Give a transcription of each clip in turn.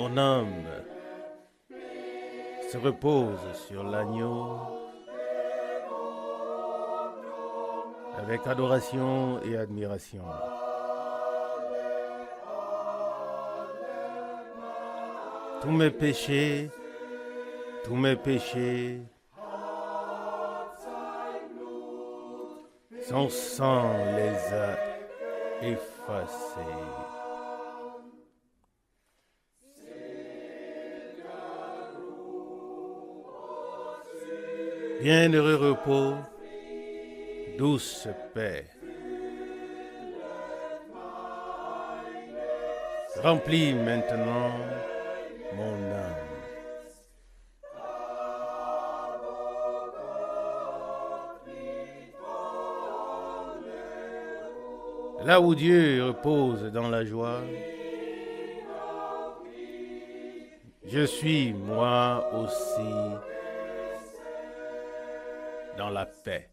Mon âme se repose sur l'agneau avec adoration et admiration. Tous mes péchés son sang les a effacés. Bienheureux repos, douce paix, remplis maintenant mon âme. Là où Dieu repose dans la joie, je suis moi aussi dans la paix.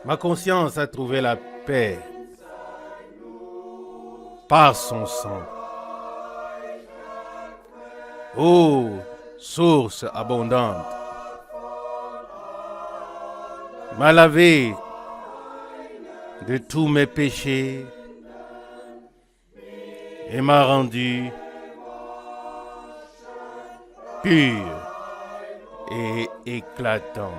Ma conscience a trouvé la paix par son sang. Ô source abondante, m'a lavé de tous mes péchés et m'a rendu pur et éclatant.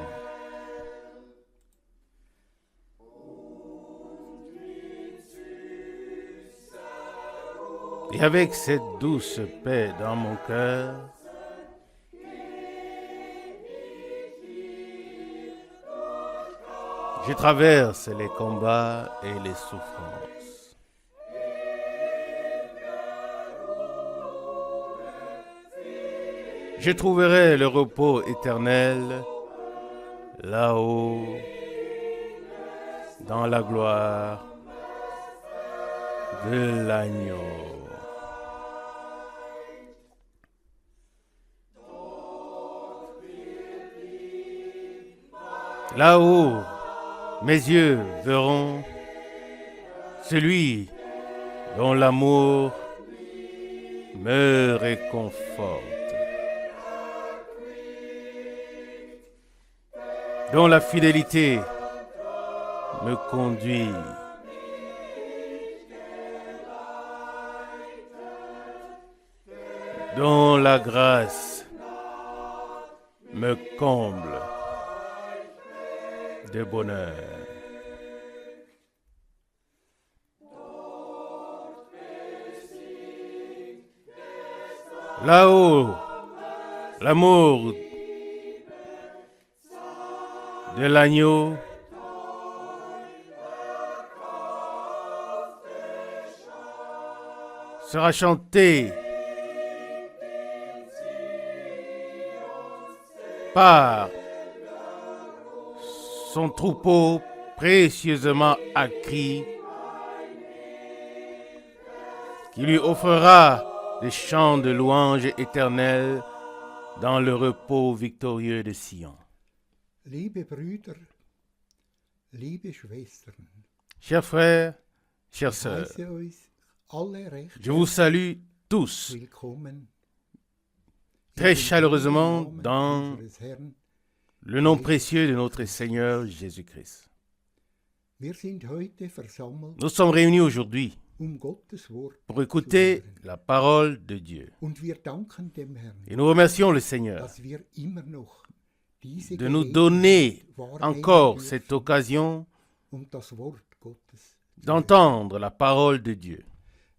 Et avec cette douce paix dans mon cœur, je traverse les combats et les souffrances. Je trouverai le repos éternel là-haut, dans la gloire de l'agneau. Là-haut, mes yeux verront celui dont l'amour me réconforte, dont la fidélité me conduit, dont la grâce me comble de bonheur. Là-haut, l'amour de l'agneau sera chanté par son troupeau précieusement acquis, qui lui offrira des chants de louange éternels dans le repos victorieux de Sion. Liebe Brüder, liebe Schwestern, Chers frères, chères sœurs, heiße euch alle recht je vous salue tous willkommen très in den chaleureusement Namen dans unseres Herrn. le nom précieux de notre Seigneur Jésus-Christ. Wir sind heute versammelt, Nous sommes réunis aujourd'hui Gottes Wort pour écouter la parole de Dieu. und wir danken dem Herrn, Et nous remercions le Seigneur dass wir immer noch diese de nous Gelegenheit donner wahrnehmen encore dürfen, cette occasion das Wort Gottes zu hören. d'entendre la parole de Dieu.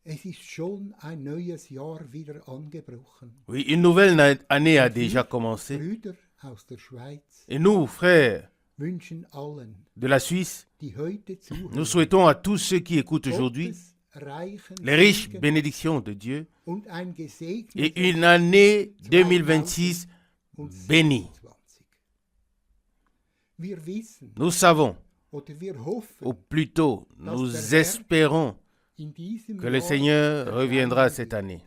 Es ist schon ein neues Jahr wieder angebrochen. Oui, une nouvelle année a déjà commencé. Brüder aus der Schweiz Et nous, frères wünschen allen, de la Suisse, die heute nous zuhören, souhaitons à tous ceux qui écoutent aujourd'hui Gottes reichen les riches Segen bénédictions de Dieu und ein gesegnetes et une année 2026 bénie. 2020. Wir wissen Nous savons, oder wir hoffen, ou plutôt nous espérons, in diesem que le Jahr Seigneur reviendra cette année.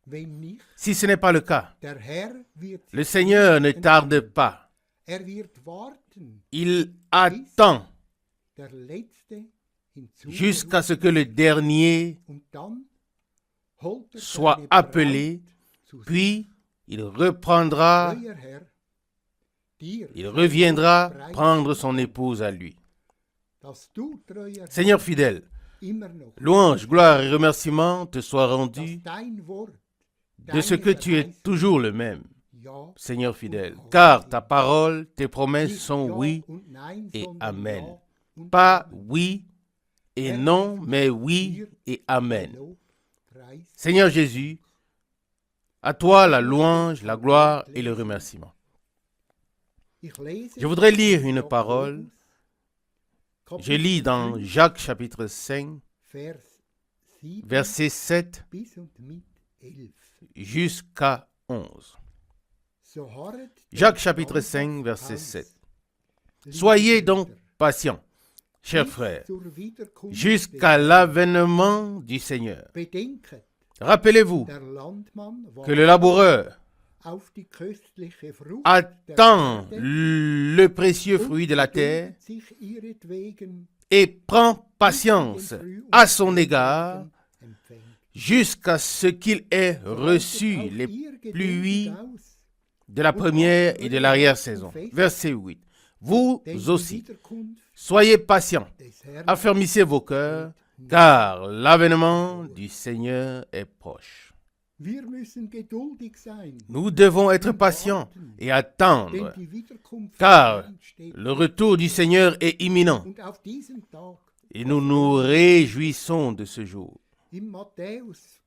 Wenn nicht, Si ce n'est pas le cas, der Herr wird le Seigneur ne tarde pas. Er wird warten, Il attend der Letzte jusqu'à ce que le dernier und dann holt er soit seine appelé, Braut zu sich. puis il reprendra, Treuer Herr, dir il sei reviendra Lob, Preis, prendre son épouse à lui. dass du, treuer Seigneur Herr, fidèle, immer noch, louange, gloire et remerciements te soient dass rendus dein Wort, de ce deine que tu es Verheißung, toujours le même, Ja Seigneur fidèle, und car Amen ta parole, tes promesses Nicht sont Ja oui und Nein, et sondern Amen. Ja und Pas Amen. oui et Herr non, Jesus, mais oui dir et sei Amen. Lob, Preis. Seigneur Jésus, à toi la louange, la gloire et le remerciement. Ich lese Je voudrais lire aus une Jakobus, parole. Je Kapitel lis dans 5, Jacques chapitre 5, Vers 7 versets 7 bis und mit 11. jusqu'à 11. So harret Jacques den chapitre standhaft 5, verset aus, 7. liebe Soyez donc Brüder, patients, chers bis frères, zur Wiederkunft jusqu'à des l'avènement du Seigneur. Bedenket, Rappelez-vous der Landmann que le laboureur auf die köstliche Frucht attend der Erde le précieux und fruit de la terre geduldet sich ihretwegen, et prend bis sie den patience Früh- und à son égard Segen empfängt. jusqu'à ce qu'il ait So reçu haltet auch les ihr geduldig pluies aus, de la première et de l'arrière-saison. Verset 8. Vous denn die aussi, Wiederkunft soyez patients, des Herrn affermissez vos cœurs, car l'avènement du Seigneur est proche. Wir müssen geduldig sein, Nous devons être patients et denn attendre, die Wiederkunft car des Herrn steht le retour du Seigneur est imminent und auf diesen Tag et nous nous réjouissons de ce jour. im Matthäus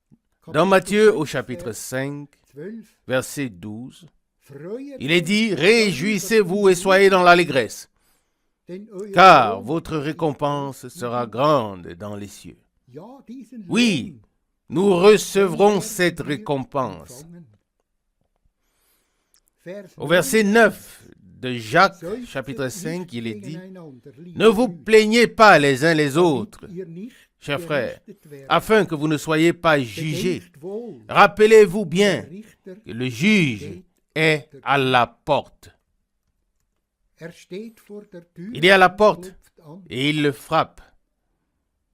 Dans Kapitel Matthieu 5, au chapitre Vers 5, 12, verset 12, Freuet il est dit, euch réjouissez-vous et soyez dans l'allégresse, denn euer car Lohn votre ist récompense groß sera im grande dans les cieux. Himmel. Ja, diesen Oui, Lohn nous recevrons werden cette wir récompense. empfangen. Vers Au verset 9 de Jacques, Seufzt chapitre 5, nicht il est dit, gegeneinander, liebe ne vous Brüder, plaignez pas les uns les damit autres, ihr nicht chers frères, gerichtet werdet. afin que vous ne soyez pas jugés. Bedenkt wohl, Rappelez-vous der bien Richter que le juge est à la porte. Er steht vor der Tür Il est à la und porte klopft an. et il le frappe.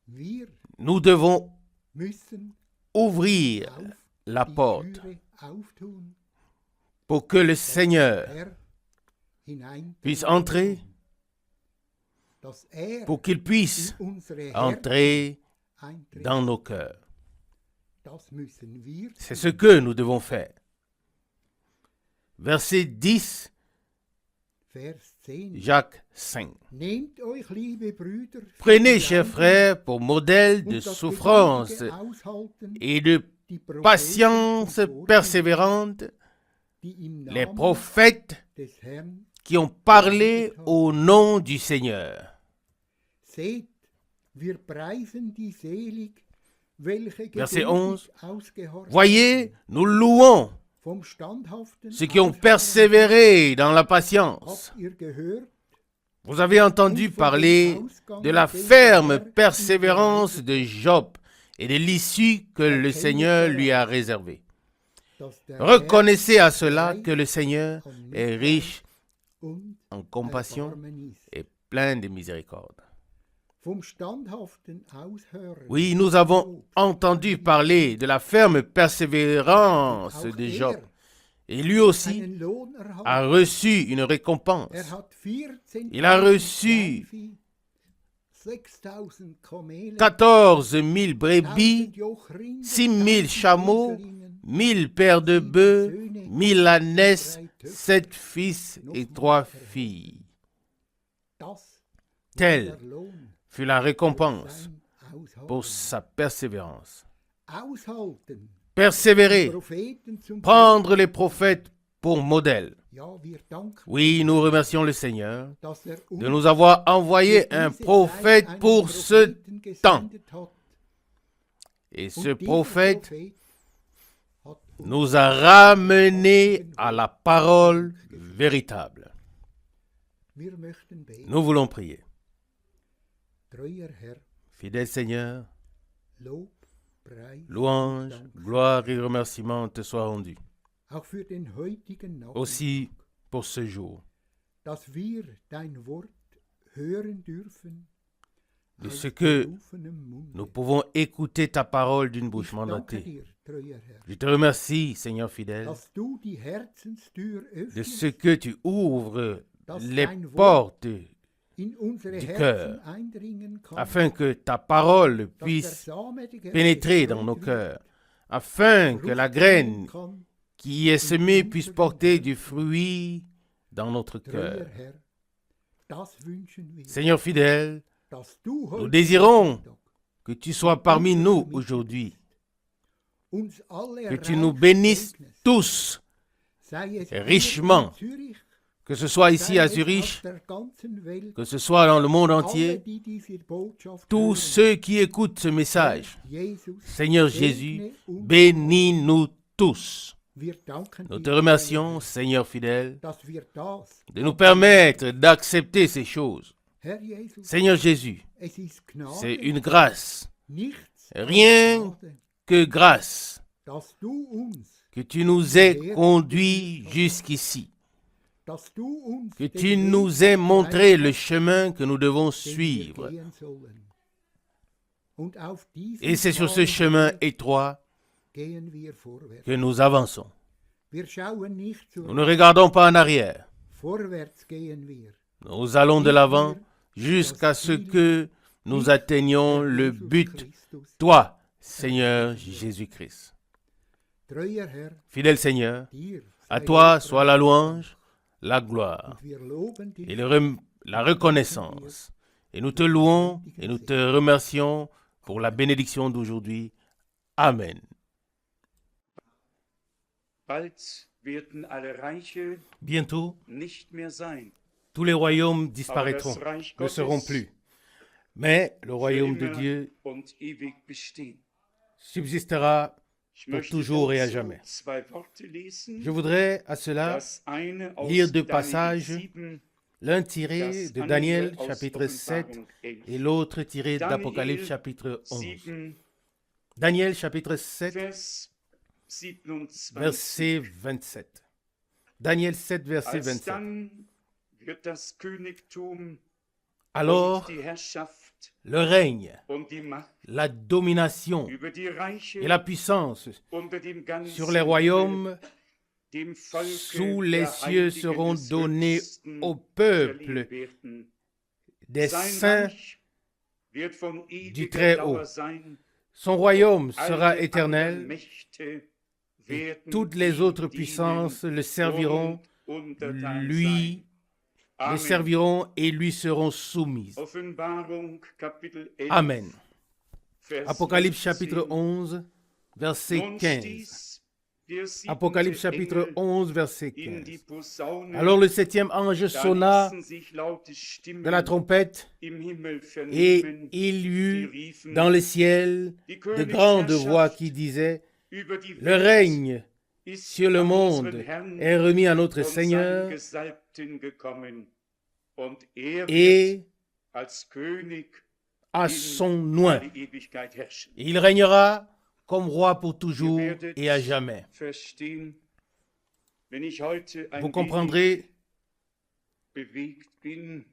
Wir Nous devons müssen ouvrir auf la die porte Türe auftun, pour que le Seigneur Herr hinein, puisse entrer, dass er pour qu'il puisse in unsere Herzen entrer eintritt. dans nos cœurs. Das müssen wir C'est ce que nous devons faire. Verset 10, Vers 10. Jacques 5. Nehmt euch, liebe Brüder, für Prenez, die chers Leiden frères, pour modèle und de das souffrance geduldige Aushalten, et de die Propheten patience zuvor, persévérante, die im les Namen prophètes des Herrn qui ont parlé au nom du Seigneur. seht, wir preisen die selig, welche Verset geduldig 11. ausgehorcht Voyez, nous louons vom standhaften ceux qui ont Ausharren persévéré dans la patience. habt ihr gehört, Vous avez entendu parler de la ferme persévérance de Job et de l'issue que le Seigneur lui a réservée. dass der Reconnaissez à Herr cela reich que le Seigneur an est Mitleid riche und en compassion Erbarmen ist. et plein de miséricorde. Vom standhaften Aushören Oui, nous avons entendu parler de la ferme persévérance auch de er Job. Et lui aussi einen Lohn erhalten. a reçu une récompense. Hat 14 Il a reçu 6000 Kamele, 14 000 brebis, 1000 Jochrinder, 6 000 1000 chameaux, Eselinnen, 1000 paires de bœufs, 1000 ânesses, 7 fils et 3 filles. das Tel war der Lohn fut la für récompense sein Aushalten. pour sa persévérance. Aushalten, Persévérer, Propheten zum prendre les prophètes pour modèle. Ja, wir danken, Oui, nous remercions le Seigneur dass er de uns nous avoir für envoyé un diese prophète Zeit einen pour ce Propheten temps. gesendet hat. Et Und ce dieser prophète Prophet hat uns nous a ramenés à la parole véritable. Wir möchten beten. Nous voulons prier. Treuer Herr, Fidèle Seigneur, Lob, Preis, louange, Dank, gloire et remerciements te soient rendus. auch für den heutigen Nachmittag, Aussi pour ce jour, dass wir dein Wort hören dürfen de aus ce que berufenem Munde. nous pouvons écouter ta parole d'une bouche Ich danke mandatée. dir, treuer Herr, Je te remercie, Seigneur fidèle, dass du die Herzenstür de öffnest, ce que tu ouvres dass les dein Wort portes in unsere du Herzen cœur, eindringen kann, afin que ta parole dass der puisse Same, der pénétrer dans nos gestreut cœurs, afin wird, que la Frucht bringen graine kann. qui est semée puisse porter du fruit dans notre Treuer cœur. Herr, das wünschen wir, Seigneur fidèle, dass du nous heute désirons Nachmittag que tu sois parmi nous aujourd'hui, uns alle que tu nous reich bénisses segnest, tous, sei es hier richement, in Zürich, que ce soit ici sei à es auf Zurich, der ganzen Welt, que ce soit dans le monde alle, entier, die diese Botschaft tous hören. ceux qui écoutent ce message. Jesus, Seigneur segne Jésus, uns. bénis-nous tous. Wir danken Nous dir, te remercions, Seigneur fidèle, dass wir das, de nous permettre d'accepter ces choses. Herr Jesus, Seigneur Jésus, es ist Gnade, c'est une grâce, nichts rien als Gnade, que grâce, dass du uns, que tu nous aies conduits jusqu'ici, dass du uns que den tu Weg nous aies montré le gezeigt chemin que nous devons hast, den wir suivre. gehen sollen. Und auf diesem Et c'est sur ce schmalen chemin Weg étroit gehen wir vorwärts. que nous avançons. Wir schauen nicht Nous zurück, ne regardons pas en arrière. vorwärts gehen wir. Nous allons de l'avant jusqu'à ce que nous atteignions le Jesus but, Christus, toi, Seigneur Jésus-Christ. treuer Herr, Fidèle Seigneur, dir à sei toi Dank, soit la louange, la gloire und wir loben dich et la reconnaissance. Et nous te louons et nous te remercions pour la bénédiction d'aujourd'hui. Amen. Bald werden alle Reiche Bientôt, nicht mehr sein, tous les royaumes aber disparaîtront, das Reich ne seront Gottes plus. Mais le für royaume de immer Dieu und ewig bestehen. subsistera Ich pour möchte toujours et à dazu jamais. zwei Worte lesen. Je voudrais à cela Das eine aus lire deux Daniel passages, 7, l'un tiré das de andere Daniel aus chapitre 7 Offenbarung 11. et l'autre tiré Daniel d'Apocalypse chapitre 11. 7, Daniel chapitre 7 Vers 27. verset 27. Daniel 7 verset 27. Alsdann wird das Königtum Alors und die Herrschaft le règne, und die Macht la domination über die Reiche et la puissance unter dem ganzen sur les royaumes dem Volke sous les der cieux Heiligen seront des donnés Höchsten au peuple verliehen werden. des Sein saints Reich wird von du ewiger Très-Haut. Dauer sein. Son royaume sera Alle anderen éternel. Mächte Et werden toutes les ihm autres dienen puissances le serviront, und untertan lui sein. le Amen. serviront et lui seront soumises. Offenbarung, Kapitel 11, Amen. Vers Apocalypse 19. chapitre 11, verset Nun 15. stieß der siebente Apocalypse chapitre Engel 11, verset in die 15. Posaune. Alors le septième ange Da sonna ließen sich laute Stimmen de la trompette im Himmel et vernehmen, il y die eut riefen, dans le ciel die de grandes voix Königsherrschaft qui disaient, über die le Welt règne ist sur le an monde unseren Herrn est remis à notre und seinen Seigneur Gesalbten gekommen. Und er wird et als König à in son nom. alle Ewigkeit herrschen. Il régnera comme roi pour toujours Ihr werdet et à jamais. verstehen, wenn ich heute ein Vous wenig comprendrez bewegt bin,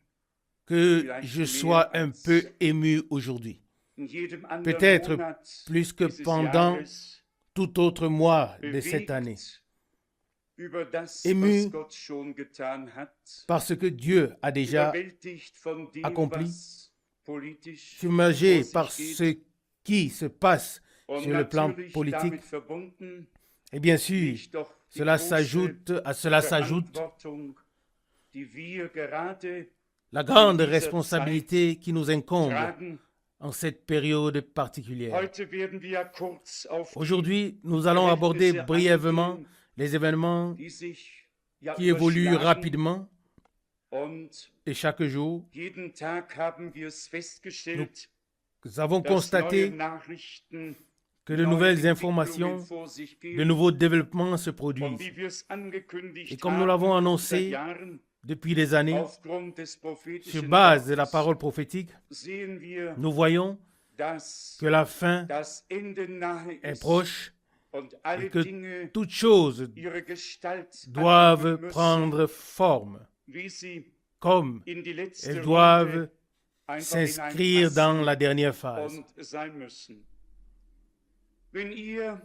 que je sois un peu ému aujourd'hui, in jedem anderen peut-être Monat plus que dieses pendant Jahres tout autre mois de cette année, bewegt über das, Ému was Gott schon getan hat, parce que Dieu a déjà überwältigt von dem, accompli, was politisch submergé vor par sich ce geht qui se passe und sur le plan natürlich politique. damit verbunden Et bien sûr, liegt doch die cela große s'ajoute Verantwortung, die wir gerade la grande dieser responsabilité qui nous incombe tragen. en cette période particulière. Heute werden wir kurz auf die Aujourd'hui, nous allons aborder Verhältnisse brièvement eingehen, les événements die sich ja qui évoluent überschlagen. rapidement Und et chaque jour, jeden Tag haben wir es festgestellt, nous avons dass neue constaté Nachrichten, que de neue nouvelles Entwicklungen informations, vor sich de gehen. nouveaux développements se Und produisent. wie wir es angekündigt Et comme nous haben l'avons seit annoncé Jahren, depuis des années, aufgrund des sur prophétischen base de la Wortes, parole prophétique, sehen wir, nous voyons dass que la fin das Ende nahe est ist proche und et alle que Dinge toutes choses ihre Gestalt doivent annehmen müssen. prendre forme. wie sie comme in die letzte elles doivent Runde einfach s'inscrire dans la hineinpassen dernière phase. und sein müssen. Wenn ihr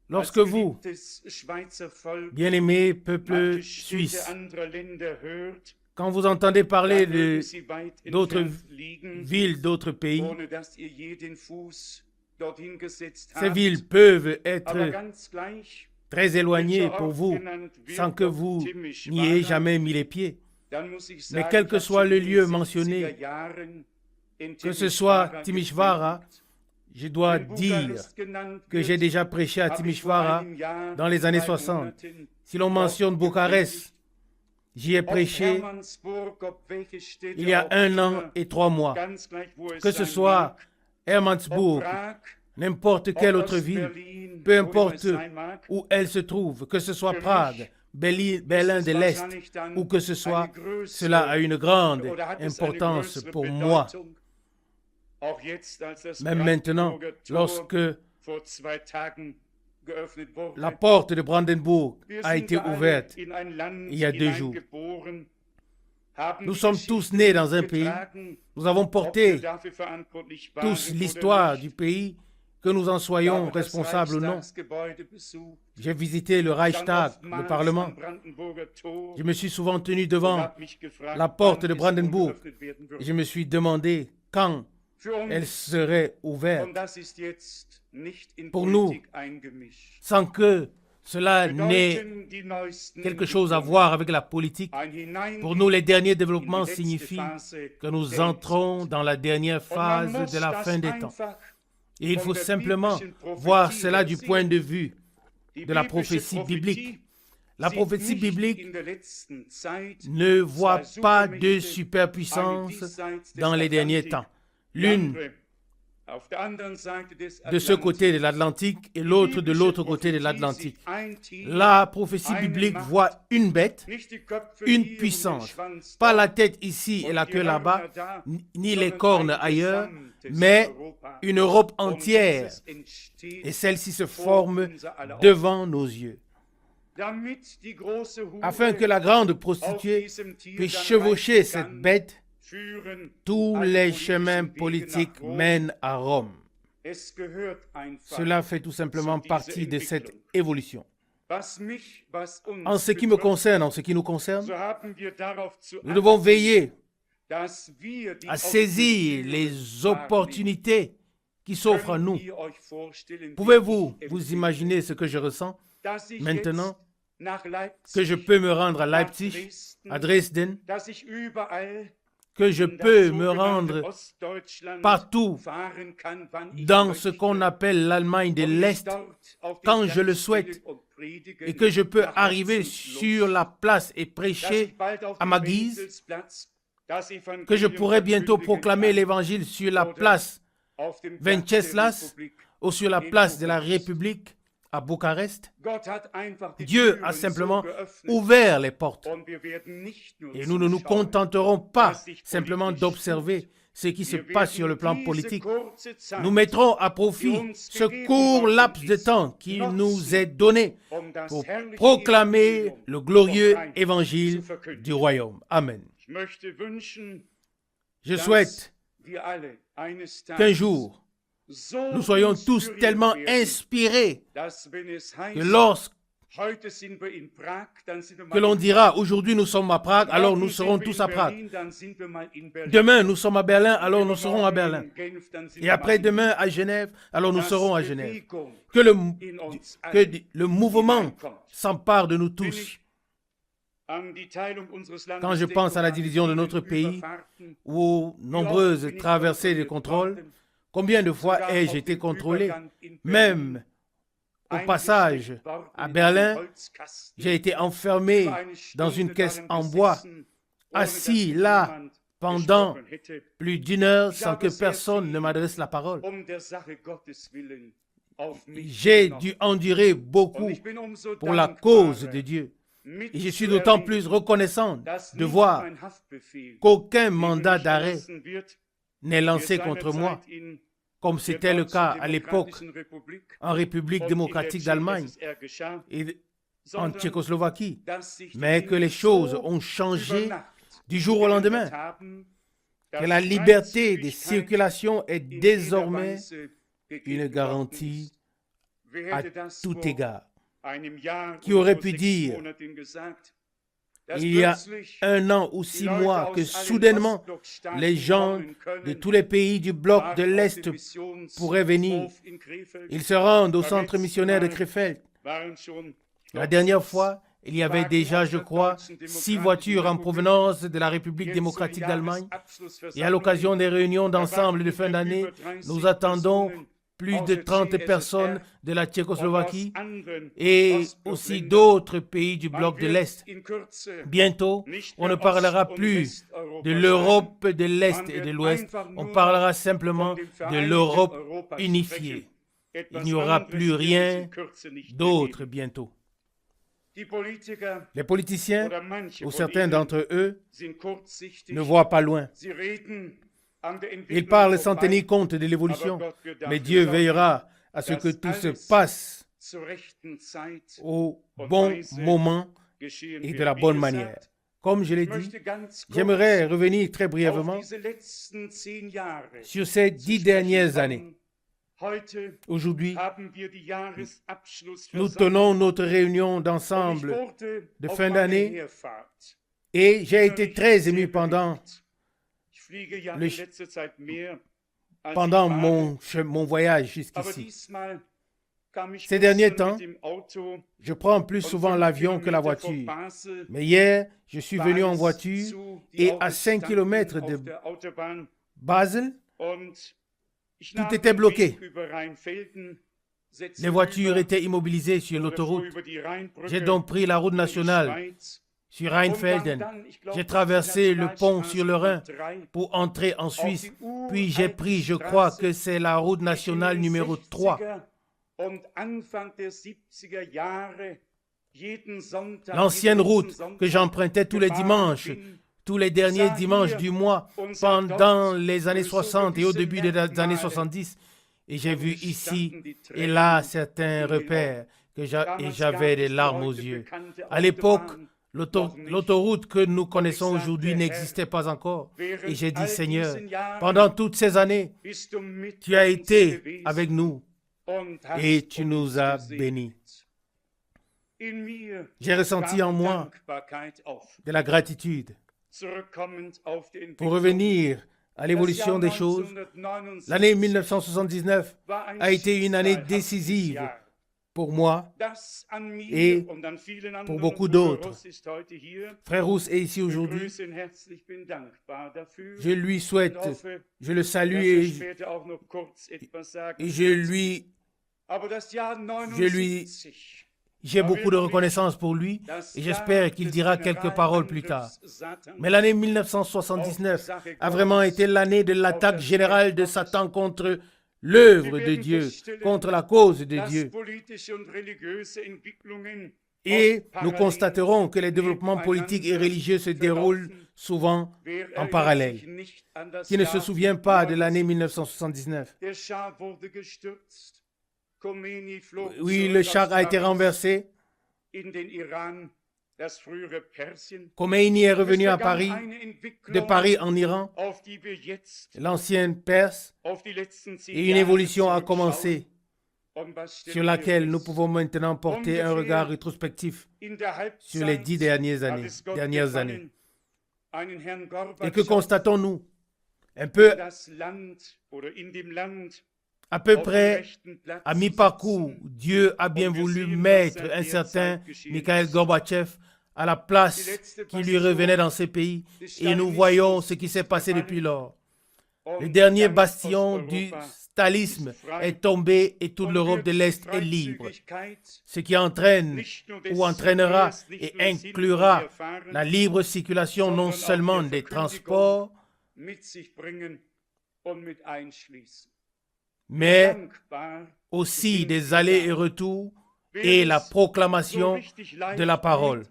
Lorsque als vous, geliebtes Schweizer Volk bien-aimés peuple manche Städte suisse, anderer Länder hört, quand vous entendez parler dann mögen de sie weit d'autres entfernt liegen, villes, d'autres pays, ohne dass ihr je den Fuß dorthin gesetzt ces habt. villes peuvent Aber être ganz gleich, très éloignées welcher pour Ort vous, genannt wird, sans que ob vous Timișoara, n'y ayez jamais mis les pieds. dann muss ich Mais sagen, quel ich que habe soit schon le in den lieu 70er mentionné, Jahren in que ce soit Timișoara Timișoara, gepredigt. je dois Wenn dire Bukarest genannt que j'ai wird, déjà prêché à habe ich vor Timișoara einem Jahr, dans les années 3 60. Monaten Si l'on mentionne dort Bucarest, gepredigt. j'y ai Ob prêché Hermannsburg, ob welche Städte il y a auch 1 an immer, et 3 mois. ganz gleich, wo es Que ce sein soit mag, ob Hermannsburg, Prag, n'importe quelle ob autre ville, Ostberlin, peu wo immer importe es sein mag, où elle se trouve, que ce soit Für Prague, mich Berlin ist de es l'Est, wahrscheinlich dann ou que ce soit, eine größere, cela a une grande oder hat es eine importance größere pour moi. Bedeutung, auch jetzt, als das Même maintenant, Brandenburger Tor lorsque vor 2 Tagen geöffnet wurde. la porte de Brandenburg Wir a sind été alle ouverte, in ein Land il y a 2 jours. hineingeboren, haben Nous die sommes Geschichte tous nés dans un pays, getragen, nous avons ob wir porté dafür verantwortlich waren tous oder l'histoire nicht. du pays, que nous en Ich soyons habe das responsables ou non. Reichstagsgebäude besucht, J'ai visité le stand Reichstag, oftmals le Parlement. am Brandenburger Tor Je me suis souvent tenu und devant habe mich gefragt, la porte wann de diese Brandenburg. geöffnet werden et wird. je me suis demandé quand Für uns, elle serait ouverte, und das ist jetzt nicht in Pour nous, Politik eingemischt, sans que cela n'ait bedeuten die neuesten quelque chose à Entwicklungen. voir avec la politique. Ein Hineingehen Pour nous, les derniers in die développements letzte signifient Phase que nous der entrons Endzeit. dans la dernière Und man phase muss de la das fin des temps. einfach Et il von faut der simplement biblischen Prophetie voir cela her du sehen. point de vue Die de la biblische prophétie biblique. Prophetie La sieht prophétie nicht biblique in der letzten Zeit ne voit zwei pas de Supermächte, eine superpuissance diesseits des dans les derniers Atlantik, temps. die L'une andere auf der anderen Seite des de ce côté de l'Atlantique et l'autre de l'autre côté de l'Atlantique. La prophétie biblique voit une bête, une puissance, pas la tête ici et la queue là-bas, ni les cornes ailleurs, mais une Europe entière. Et celle-ci se forme devant nos yeux, afin que la grande prostituée puisse chevaucher cette bête. Tous les chemins politiques mènent à Rome. Cela fait tout simplement partie de cette évolution. En ce qui me concerne, en ce qui nous concerne, nous devons veiller à saisir les opportunités qui s'offrent à nous. Pouvez-vous vous imaginer ce que je ressens maintenant que je peux me rendre à Leipzig, à Dresden, que je peux me rendre partout dans ce qu'on appelle l'Allemagne de l'Est quand je le souhaite et que je peux arriver sur la place et prêcher à ma guise, que je pourrai bientôt proclamer l'évangile sur la place Venceslas ou sur la place de la République à Bucarest. Dieu a simplement ouvert les portes. Et nous ne nous contenterons pas simplement d'observer ce qui se passe sur le plan politique. Nous mettrons à profit ce court laps de temps qui nous est donné pour proclamer le glorieux évangile du royaume. Amen. Je souhaite qu'un jour, nous soyons tous tellement inspirés que lorsque l'on dira aujourd'hui nous sommes à Prague, alors nous serons tous à Prague. Demain nous sommes à Berlin, alors nous serons à Berlin. Et après-demain à Genève, alors nous serons à Genève. Que le mouvement s'empare de nous tous. Quand je pense à la division de notre pays, aux nombreuses traversées de contrôle, combien de fois ai-je été contrôlé? Même au passage à Berlin, j'ai été enfermé dans une caisse en bois, assis là pendant plus d'1 heure sans que personne ne m'adresse la parole. J'ai dû endurer beaucoup pour la cause de Dieu. Et je suis d'autant plus reconnaissant de voir qu'aucun mandat d'arrêt n'est lancé contre moi, comme c'était le cas à l'époque en République démocratique d'Allemagne. Et en Tchécoslovaquie, mais que les choses ont changé du jour au lendemain, que la liberté de circulation est désormais une garantie à tout égard. Qui aurait pu dire, il y a 1 an ou 6 mois, que soudainement, les gens de tous les pays du bloc de l'Est pourraient venir. Ils se rendent au centre missionnaire de Krefeld. La dernière fois, il y avait déjà, je crois, 6 voitures en provenance de la République démocratique d'Allemagne. Et à l'occasion des réunions d'ensemble de fin d'année, nous attendons plus de 30 personnes de la Tchécoslovaquie et aussi d'autres pays du bloc de l'Est. Bientôt, on ne parlera plus de l'Europe de l'Est et de l'Ouest, on parlera simplement de l'Europe unifiée. Il n'y aura plus rien d'autre bientôt. Les politiciens, ou certains d'entre eux, ne voient pas loin. Ils parlent sans tenir compte de l'évolution, mais Dieu veillera à ce que tout se passe au bon moment et de la bonne manière. Comme je l'ai dit, j'aimerais revenir très brièvement sur ces 10 dernières années. Aujourd'hui, nous tenons notre réunion d'ensemble de fin d'année et j'ai été très ému pendant mon voyage jusqu'ici. Ces derniers temps, je prends plus souvent l'avion que la voiture. Mais hier, je suis venu en voiture et à 5 km de Basel, tout était bloqué. Les voitures étaient immobilisées sur l'autoroute. J'ai donc pris la route nationale sur Rheinfelden. J'ai traversé le pont sur le Rhin pour entrer en Suisse. Puis j'ai pris, je crois que c'est la route nationale numéro 3. L'ancienne route que j'empruntais tous les dimanches, tous les derniers dimanches du mois, pendant les années 60 et au début des années 70. Et j'ai vu ici et là certains repères et j'avais des larmes aux yeux. À l'époque, l'autoroute que nous connaissons aujourd'hui n'existait pas encore. Et j'ai dit, Seigneur, pendant toutes ces années, tu as été avec nous et tu nous as bénis. J'ai ressenti en moi de la gratitude. Pour revenir à l'évolution des choses, l'année 1979 a été une année décisive pour moi et pour beaucoup d'autres. Frère Rousse est ici aujourd'hui. Je lui souhaite, je le salue et j'ai beaucoup de reconnaissance pour lui et j'espère qu'il dira quelques paroles plus tard. Mais l'année 1979 a vraiment été l'année de l'attaque générale de Satan contre l'œuvre de Dieu, contre la cause de Dieu. Et nous constaterons que les développements politiques et religieux se déroulent souvent en parallèle. Qui ne se souvient pas de l'année 1979? Oui, le char a été renversé. Khomeini est revenu à Paris, de Paris en Iran, l'ancienne Perse, et une évolution a commencé sur laquelle nous pouvons maintenant porter un regard rétrospectif sur les 10 dernières années. Et que constatons-nous? Un peu à peu près à mi-parcours, Dieu a bien voulu mettre un certain Mikhail Gorbatchev à la place qui lui revenait dans ces pays. Et nous voyons ce qui s'est passé depuis lors. Le dernier bastion du stalinisme est tombé et toute l'Europe de l'Est est libre. Ce qui entraîne ou entraînera et inclura la libre circulation non seulement des transports, mais aussi des allers et retours et la proclamation de la parole.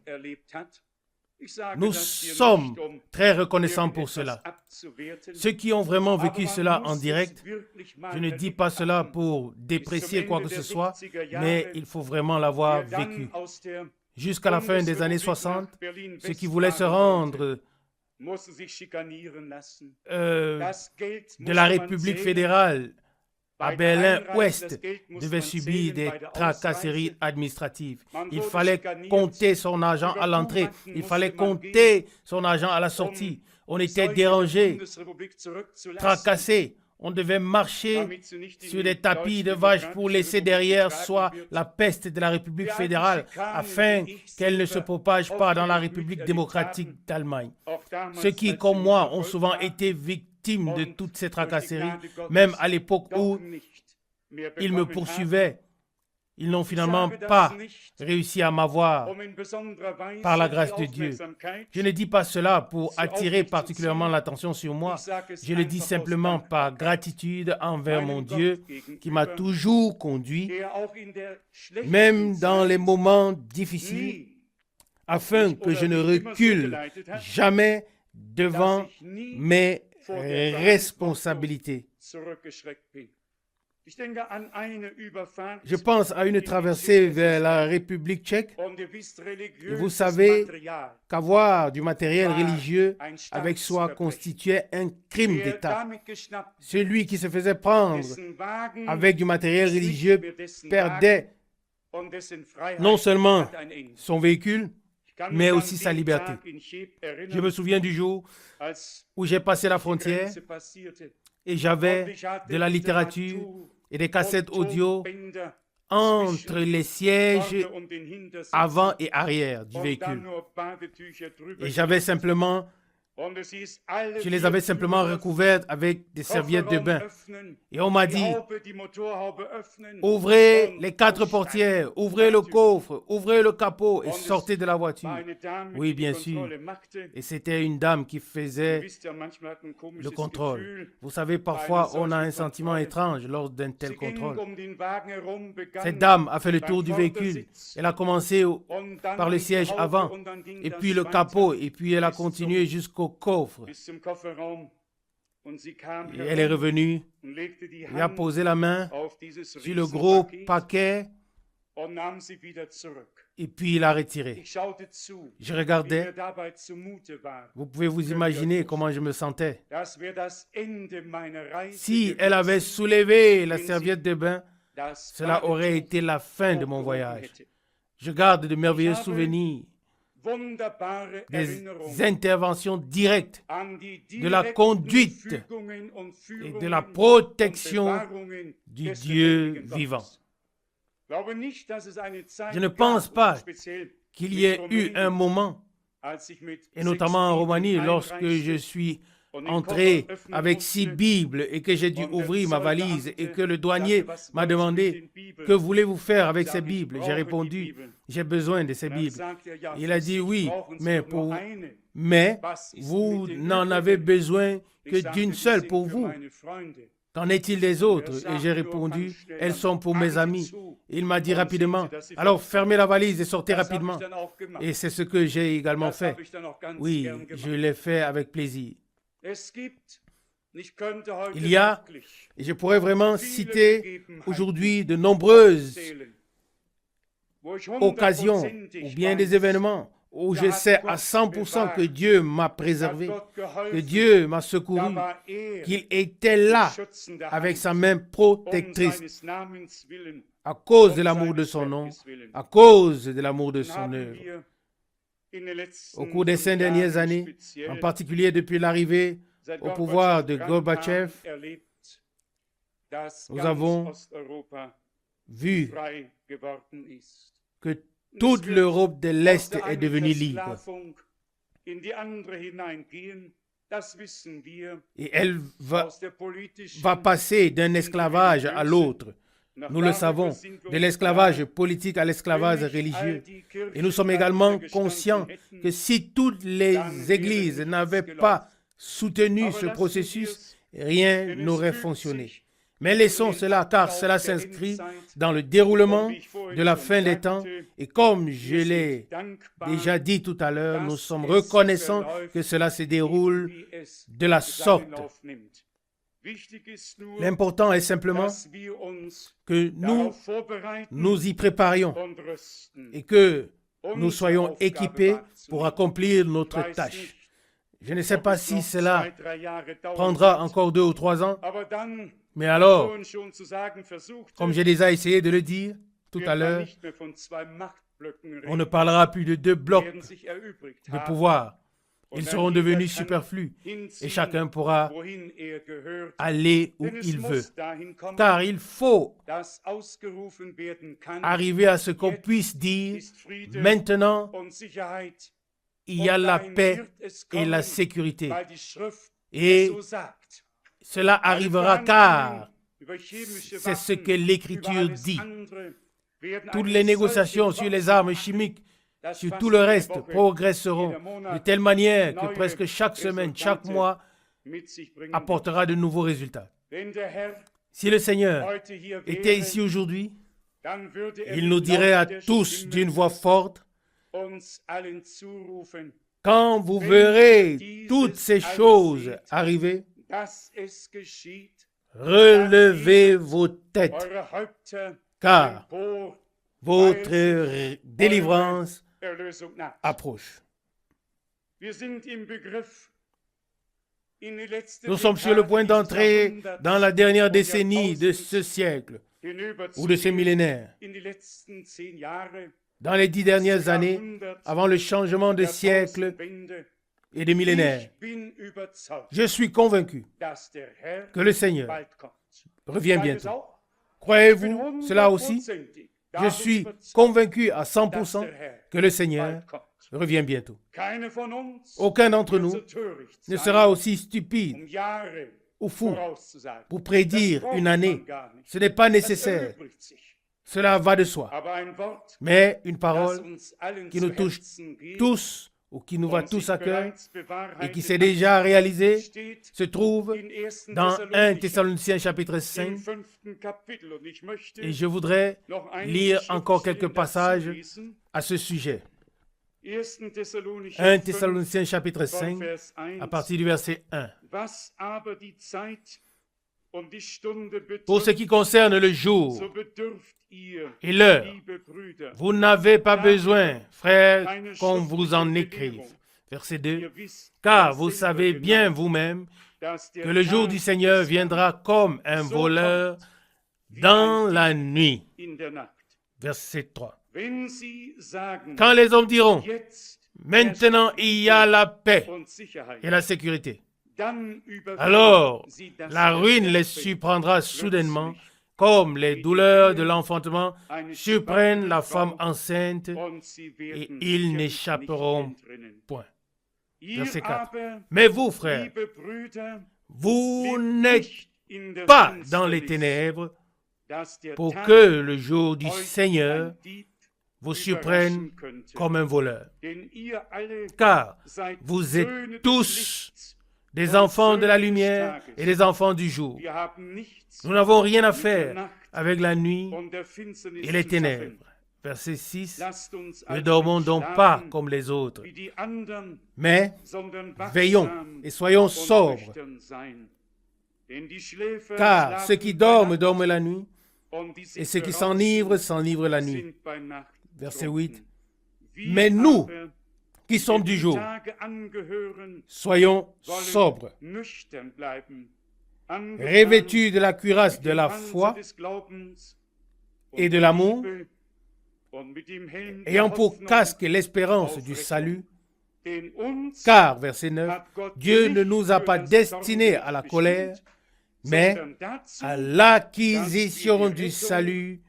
Nous sommes très reconnaissants pour cela. Ceux qui ont vraiment vécu cela en direct, je ne dis pas cela pour déprécier quoi que ce soit, mais il faut vraiment l'avoir vécu. jusqu'à la fin des années 60, ceux qui voulaient se rendre de la République fédérale à Berlin-Ouest devaient subir des tracasseries administratives. Il fallait compter son argent à l'entrée, il fallait compter son argent à la sortie. On était dérangé, tracassé. On devait marcher sur des tapis de vaches pour laisser derrière soi la peste de la République fédérale afin qu'elle ne se propage pas dans la République démocratique d'Allemagne. Ceux qui, comme moi, ont souvent été victimes de toutes ces tracasseries, même à l'époque où ils me poursuivaient, ils n'ont finalement pas réussi à m'avoir par la grâce de Dieu. Je ne dis pas cela pour attirer particulièrement l'attention sur moi. Je le dis simplement par gratitude envers mon Dieu qui m'a toujours conduit, même dans les moments difficiles, afin que je ne recule jamais devant mes responsabilités. Je pense à une traversée vers la République tchèque. Et vous savez qu'avoir du matériel religieux avec soi constituait un crime d'État. Celui qui se faisait prendre avec du matériel religieux perdait non seulement son véhicule, mais aussi sa liberté. Je me souviens du jour où j'ai passé la frontière et j'avais de la littérature et des cassettes audio entre les sièges avant et arrière du véhicule. Et je les avais simplement recouvertes avec des serviettes de bain. Et on m'a dit, ouvrez les 4 portières, ouvrez le coffre, ouvrez le capot et sortez de la voiture. Oui, bien sûr. Et c'était une dame qui faisait le contrôle. Vous savez, parfois, on a un sentiment étrange lors d'un tel contrôle. Cette dame a fait le tour du véhicule. Elle a commencé par le siège avant, et puis le capot, et puis elle a continué jusqu'au coffre. Et elle est revenue et a posé la main sur le gros paquet et puis il a retiré. Je regardais. Vous pouvez vous imaginer comment je me sentais. Si elle avait soulevé la serviette de bain, cela aurait été la fin de mon voyage. Je garde de merveilleux souvenirs des interventions directes, de la conduite et de la protection du Dieu vivant. Je ne pense pas qu'il y ait eu un moment, et notamment en Roumanie, lorsque je suis entré avec 6 Bibles et que j'ai dû ouvrir ma valise et que le douanier m'a demandé « Que voulez-vous faire avec ces Bibles ?» J'ai répondu « J'ai besoin de ces Bibles. » Il a dit « Oui, mais vous n'en avez besoin que d'une seule pour vous. Qu'en est-il des autres ?» Et j'ai répondu « Elles sont pour mes amis. » Il m'a dit rapidement « Alors fermez la valise et sortez rapidement. » Et c'est ce que j'ai également fait. Oui, je l'ai fait avec plaisir. Il y a, et je pourrais vraiment citer aujourd'hui de nombreuses occasions ou bien des événements où je sais à 100% que Dieu m'a préservé, que Dieu m'a secouru, qu'il était là avec sa main protectrice à cause de l'amour de son nom, à cause de l'amour de son œuvre. Au cours des 5 dernières années, en particulier depuis l'arrivée au pouvoir de Gorbatchev, nous avons vu que toute l'Europe de l'Est est devenue libre. Et elle va passer d'un esclavage à l'autre. Nous le savons, de l'esclavage politique à l'esclavage religieux. Et nous sommes également conscients que si toutes les églises n'avaient pas soutenu ce processus, rien n'aurait fonctionné. Mais laissons cela, car cela s'inscrit dans le déroulement de la fin des temps. Et comme je l'ai déjà dit tout à l'heure, nous sommes reconnaissants que cela se déroule de la sorte. L'important est simplement que nous y préparions et que nous soyons équipés pour accomplir notre tâche. Je ne sais pas si cela prendra encore 2 ou 3 ans, mais alors, comme j'ai déjà essayé de le dire tout à l'heure, on ne parlera plus de 2 blocs de pouvoir. Ils seront devenus superflus et chacun pourra aller où il veut. Car il faut arriver à ce qu'on puisse dire, maintenant, il y a la paix et la sécurité. Et cela arrivera car c'est ce que l'Écriture dit. Toutes les négociations sur les armes chimiques, sur tout le reste, progresseront de telle manière que presque chaque semaine, chaque mois apportera de nouveaux résultats. Si le Seigneur était ici aujourd'hui, il nous dirait à tous d'une voix forte, quand vous verrez toutes ces choses arriver, relevez vos têtes, car votre délivrance approche. Nous sommes sur le point d'entrer dans la dernière décennie de ce siècle ou de ce millénaire. Dans les 10 dernières années, avant le changement de siècle et de millénaire, je suis convaincu que le Seigneur revient bientôt. Croyez-vous cela aussi? Je suis convaincu à 100% que le Seigneur revient bientôt. Aucun d'entre nous ne sera aussi stupide ou fou pour prédire une année. Ce n'est pas nécessaire. Cela va de soi. Mais une parole qui nous touche tous ou qui nous va tous à cœur et qui s'est déjà réalisée se trouve dans 1 Thessaloniciens chapitre 5. Et je voudrais lire encore quelques passages à ce sujet. 1 Thessaloniciens chapitre 5 à partir du verset 1. Pour ce qui concerne le jour et l'heure, vous n'avez pas besoin, frères, qu'on vous en écrive. Verset 2. Car vous savez bien vous-même que le jour du Seigneur viendra comme un voleur dans la nuit. Verset 3. Quand les hommes diront, maintenant il y a la paix et la sécurité, alors la ruine les surprendra soudainement, comme les douleurs de l'enfantement surprennent la femme enceinte, et ils n'échapperont point. Verset 4. Mais vous, frères, vous n'êtes pas dans les ténèbres pour que le jour du Seigneur vous surprenne comme un voleur. Car vous êtes tous des enfants de la lumière et des enfants du jour. Nous n'avons rien à faire avec la nuit et les ténèbres. Verset 6. Ne dormons donc pas comme les autres, mais veillons et soyons sobres. Car ceux qui dorment, dorment la nuit, et ceux qui s'enivrent la nuit. Verset 8. Mais nous, qui sommes du jour, soyons sobres, revêtus de la cuirasse de la foi et de l'amour, ayant pour casque l'espérance du salut, car, verset 9, Dieu ne nous a pas destinés à la colère, mais à l'acquisition du salut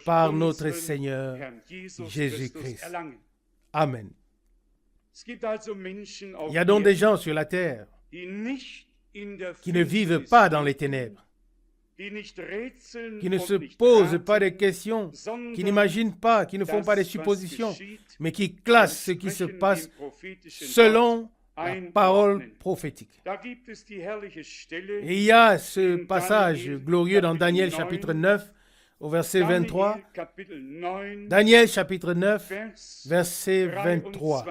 par notre Seigneur Jésus-Christ. Amen. Il y a donc des gens sur la terre qui ne vivent pas dans les ténèbres, qui ne se posent pas de questions, qui n'imaginent pas, qui ne font pas de suppositions, mais qui classent ce qui se passe selon la parole prophétique. Et il y a ce passage glorieux dans Daniel chapitre 9, au verset 23. Daniel chapitre 9, verset 23.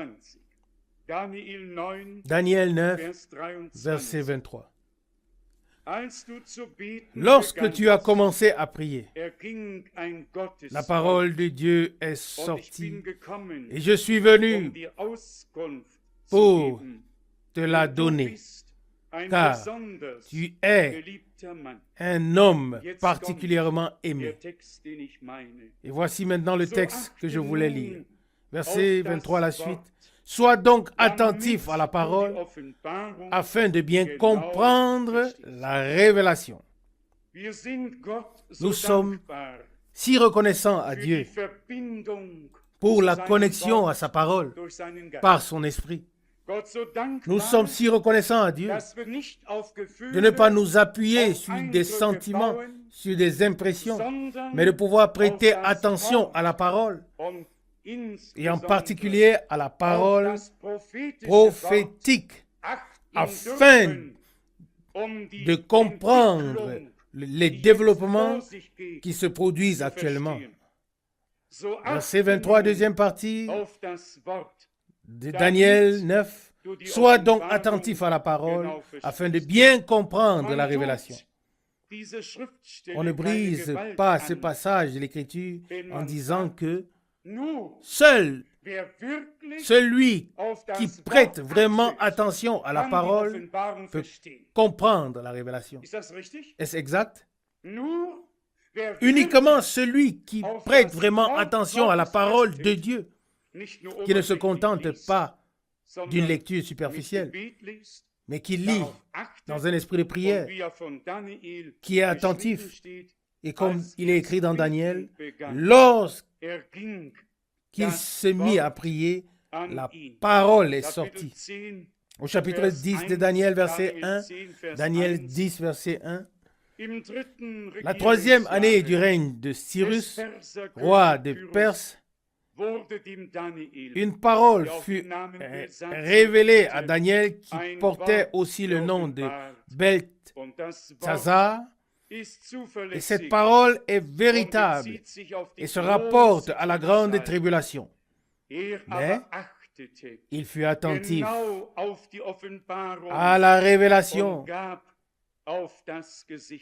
Daniel 9, verset 23. Lorsque tu as commencé à prier, la parole de Dieu est sortie et je suis venu pour te la donner, car tu es un homme particulièrement aimé. Et voici maintenant le texte que je voulais lire. Verset 23 à la suite. Sois donc attentif à la parole afin de bien comprendre la révélation. Nous sommes si reconnaissants à Dieu pour la connexion à sa parole par son esprit. Nous sommes si reconnaissants à Dieu de ne pas nous appuyer sur des sentiments, sur des impressions, mais de pouvoir prêter attention à la parole, et en particulier à la parole prophétique, afin de comprendre les développements qui se produisent actuellement. Verset 23, deuxième partie de Daniel 9. Sois donc attentif à la parole afin de bien comprendre la révélation. On ne brise pas ce passage de l'Écriture en disant que seul celui qui prête vraiment attention à la parole peut comprendre la révélation. Est-ce exact? Uniquement celui qui prête vraiment attention à la parole de Dieu, qui ne se contente pas d'une lecture superficielle, mais qui lit dans un esprit de prière, qui est attentif. Et comme il est écrit dans Daniel, lorsqu'il se mit à prier, la parole est sortie. Au chapitre 10 de Daniel, verset 1, Daniel 10, verset 1, la troisième année du règne de Cyrus, roi de Perse, une parole fut révélée à Daniel qui portait aussi le nom de Belteshazzar. Et cette parole est véritable et se rapporte à la grande tribulation. Mais il fut attentif à la révélation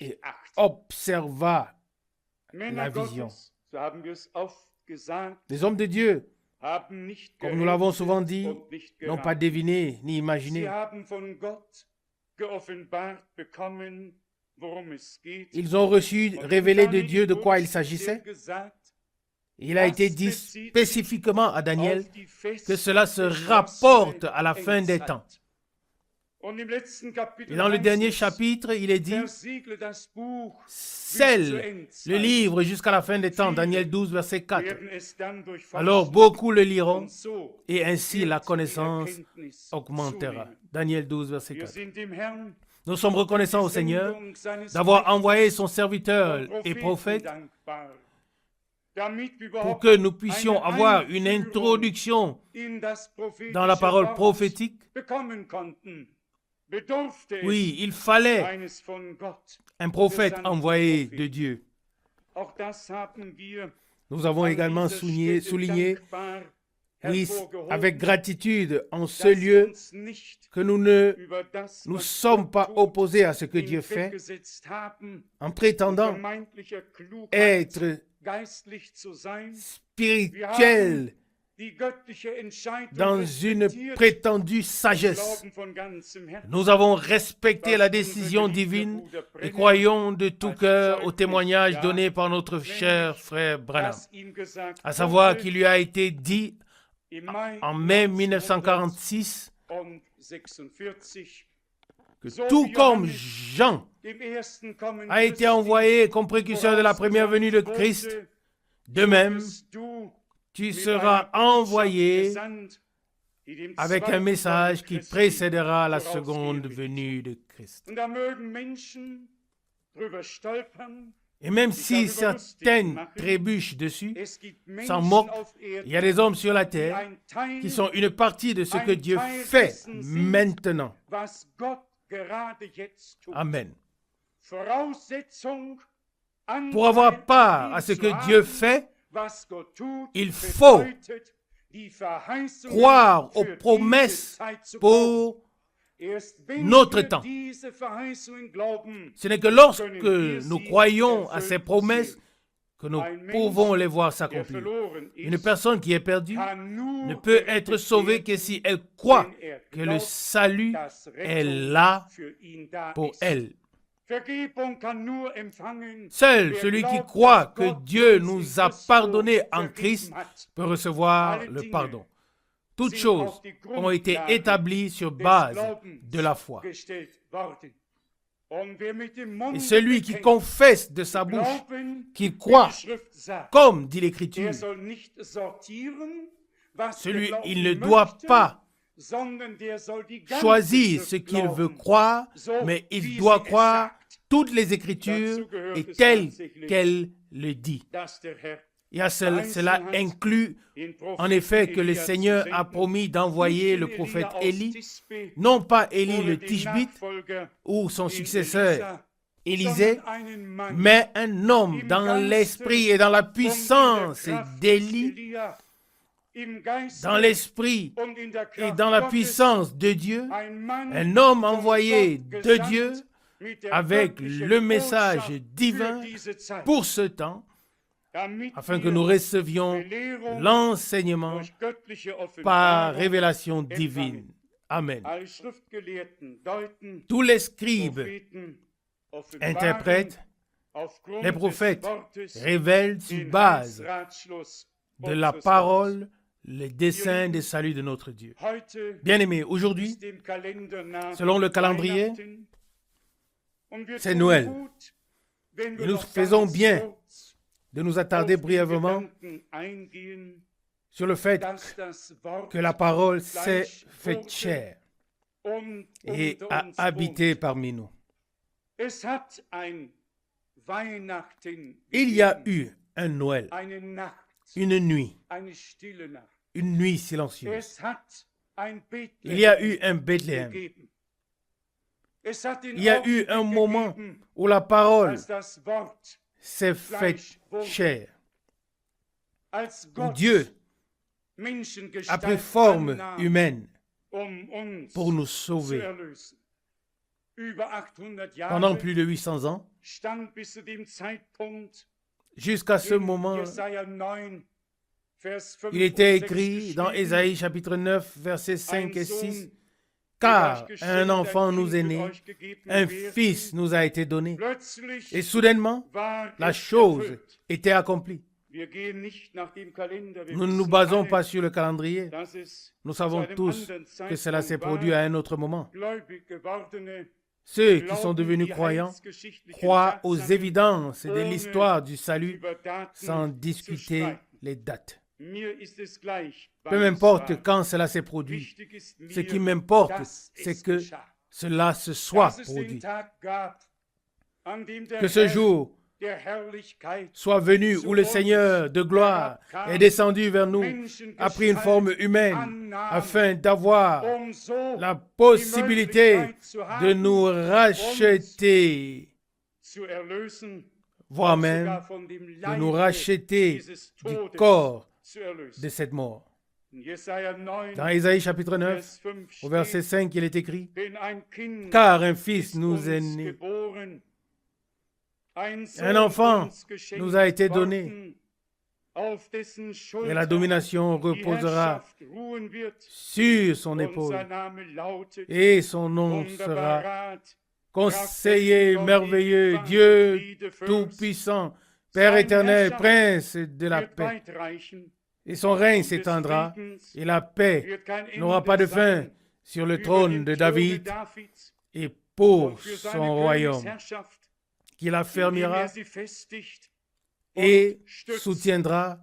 et observa la vision. Les hommes de Dieu, comme nous l'avons souvent dit, n'ont pas deviné ni imaginé. Ils ont reçu révélé de Dieu de quoi il s'agissait. Il a été dit spécifiquement à Daniel que cela se rapporte à la fin des temps. Et dans le dernier chapitre, il est dit, scelle le livre jusqu'à la fin des temps, Daniel 12, verset 4. Alors beaucoup le liront et ainsi la connaissance augmentera. Daniel 12, verset 4. Nous sommes reconnaissants au Seigneur d'avoir envoyé son serviteur et prophète pour que nous puissions avoir une introduction dans la parole prophétique. Oui, il fallait un prophète envoyé de Dieu. Nous avons également souligné, oui, avec gratitude en ce lieu, que nous ne nous sommes pas opposés à ce que Dieu fait en prétendant être spirituel dans une prétendue sagesse. Nous avons respecté la décision divine et croyons de tout cœur au témoignage donné par notre cher frère Branham, à savoir qu'il lui a été dit en mai 1946 que tout comme Jean a été envoyé comme précurseur de la première venue de Christ, de même, tu seras envoyé avec un message qui précédera la seconde venue de Christ. Et même si certaines trébuchent dessus, s'en moquent, il y a des hommes sur la terre qui sont une partie de ce que Dieu fait maintenant. Amen. Pour avoir part à ce que Dieu fait, il faut croire aux promesses pour notre temps. Ce n'est que lorsque nous croyons à ces promesses que nous pouvons les voir s'accomplir. Une personne qui est perdue ne peut être sauvée que si elle croit que le salut est là pour elle. Seul celui qui croit que Dieu nous a pardonné en Christ peut recevoir le pardon. Toutes choses ont été établies sur base de la foi. Et celui qui confesse de sa bouche qu'il croit, comme dit l'Écriture, celui, il ne doit pas choisir ce qu'il veut croire, mais il doit croire toutes les Écritures et telles qu'elles le disent. Et cela inclut en effet que le Seigneur a promis d'envoyer le prophète Élie, non pas Élie le Tishbite ou son successeur Élisée, mais un homme dans l'esprit et dans la puissance d'Élie, dans l'esprit et dans la puissance de Dieu, un homme envoyé de Dieu avec le message divin pour ce temps, afin que nous recevions l'enseignement par révélation divine. Amen. Tous les scribes interprètent, les prophètes révèlent sur base de la parole les desseins des saluts de notre Dieu. Bien-aimés, aujourd'hui, selon le calendrier, c'est Noël. Et nous faisons bien de nous attarder brièvement sur le fait que la parole s'est faite chair et a habité parmi nous. Il y a eu un Noël, une nuit silencieuse. Il y a eu un Bethléem. Il y a eu un moment où la parole s'est faite chair, où Dieu a pris forme humaine pour nous sauver. Pendant plus de 800 ans, jusqu'à ce moment, il était écrit dans Ésaïe chapitre 9, versets 5 et 6, « Car un enfant nous est né, un fils nous a été donné. » Et soudainement, la chose était accomplie. Nous ne nous basons pas sur le calendrier. Nous savons tous que cela s'est produit à un autre moment. Ceux qui sont devenus croyants croient aux évidences de l'histoire du salut sans discuter les dates. Peu m'importe quand cela s'est produit. Ce qui m'importe, c'est que cela se soit produit. Que ce jour soit venu où le Seigneur de gloire est descendu vers nous, a pris une forme humaine afin d'avoir la possibilité de nous racheter, voire même de nous racheter du corps de cette mort. Dans Ésaïe chapitre 9, au verset 5, il est écrit « Car un fils nous est né, un enfant nous a été donné, et la domination reposera sur son épaule, et son nom sera Conseiller merveilleux, Dieu tout-puissant, Père éternel, Prince de la paix. Et son règne s'étendra, et la paix n'aura pas de fin sur le trône de David et pour son royaume, qu'il affermira et soutiendra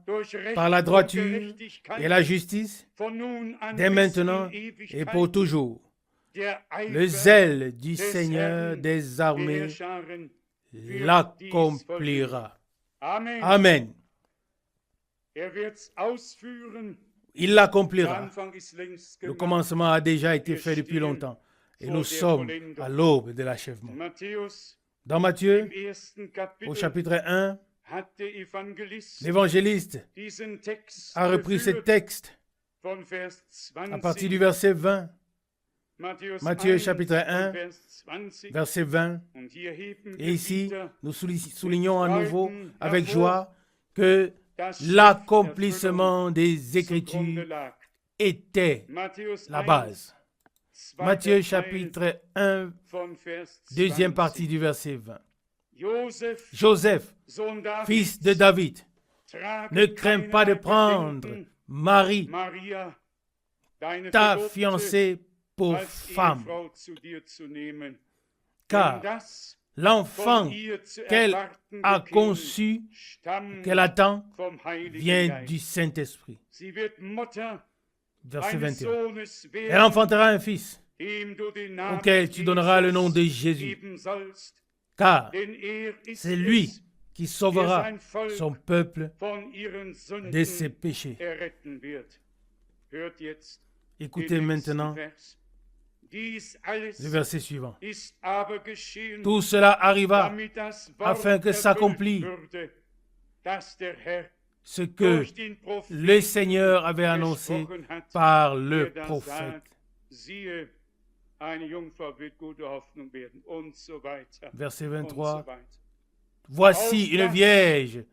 par la droiture et la justice, dès maintenant et pour toujours. Le zèle du Seigneur des armées l'accomplira. Amen. Il l'accomplira. Le commencement a déjà été fait depuis longtemps et nous sommes à l'aube de l'achèvement. Dans Matthieu, au chapitre 1, l'évangéliste a repris ce texte à partir du verset 20 Matthieu chapitre 1, verset 20. Et ici, nous soulignons à nouveau avec joie que l'accomplissement des Écritures était la base. Matthieu chapitre 1, deuxième partie du verset 20. Joseph, fils de David, ne crains pas de prendre Marie, ta fiancée, pour femme, car l'enfant qu'elle a conçu, qu'elle attend, vient du Saint-Esprit. Verset 21. Elle enfantera un fils, auquel tu donneras le nom de Jésus, car c'est lui qui sauvera son peuple de ses péchés. Écoutez maintenant le verset suivant. Tout cela arriva afin que s'accomplisse ce que le Seigneur avait annoncé par le prophète. Verset 23. Voici une vierge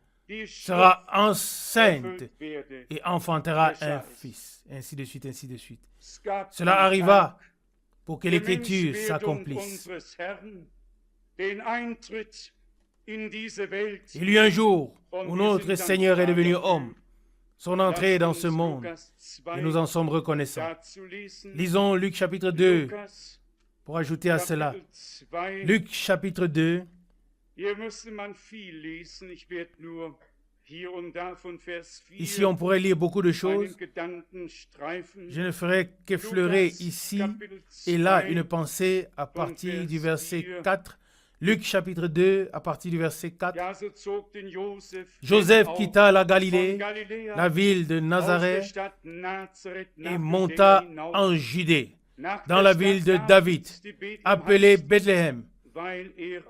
sera enceinte et enfantera un fils. Ainsi de suite, ainsi de suite. Cela arriva pour que l'Écriture s'accomplisse. Il y eut un jour où notre Seigneur est devenu homme. Son entrée dans ce monde, et nous en sommes reconnaissants. Lisons Luc chapitre 2 pour ajouter à cela. Luc chapitre 2. Ici, on pourrait lire beaucoup de choses. Je ne ferai qu'effleurer ici et là une pensée à partir du verset 4. Luc chapitre 2, à partir du verset 4. Joseph quitta la Galilée, la ville de Nazareth, et monta en Judée, dans la ville de David, appelée Bethléem,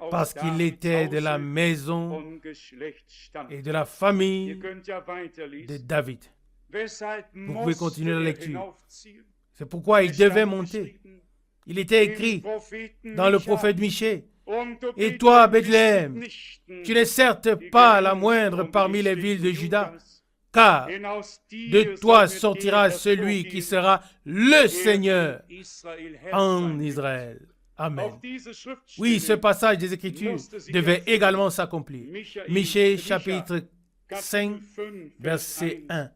parce qu'il était de la maison et de la famille de David. Vous pouvez continuer la lecture. C'est pourquoi il devait monter. Il était écrit dans le prophète Michée. Et toi, Bethléem, tu n'es certes pas la moindre parmi les villes de Juda, car de toi sortira celui qui sera le Seigneur en Israël. Amen. Oui, ce passage des Écritures devait également s'accomplir. Michée chapitre 5, verset 1.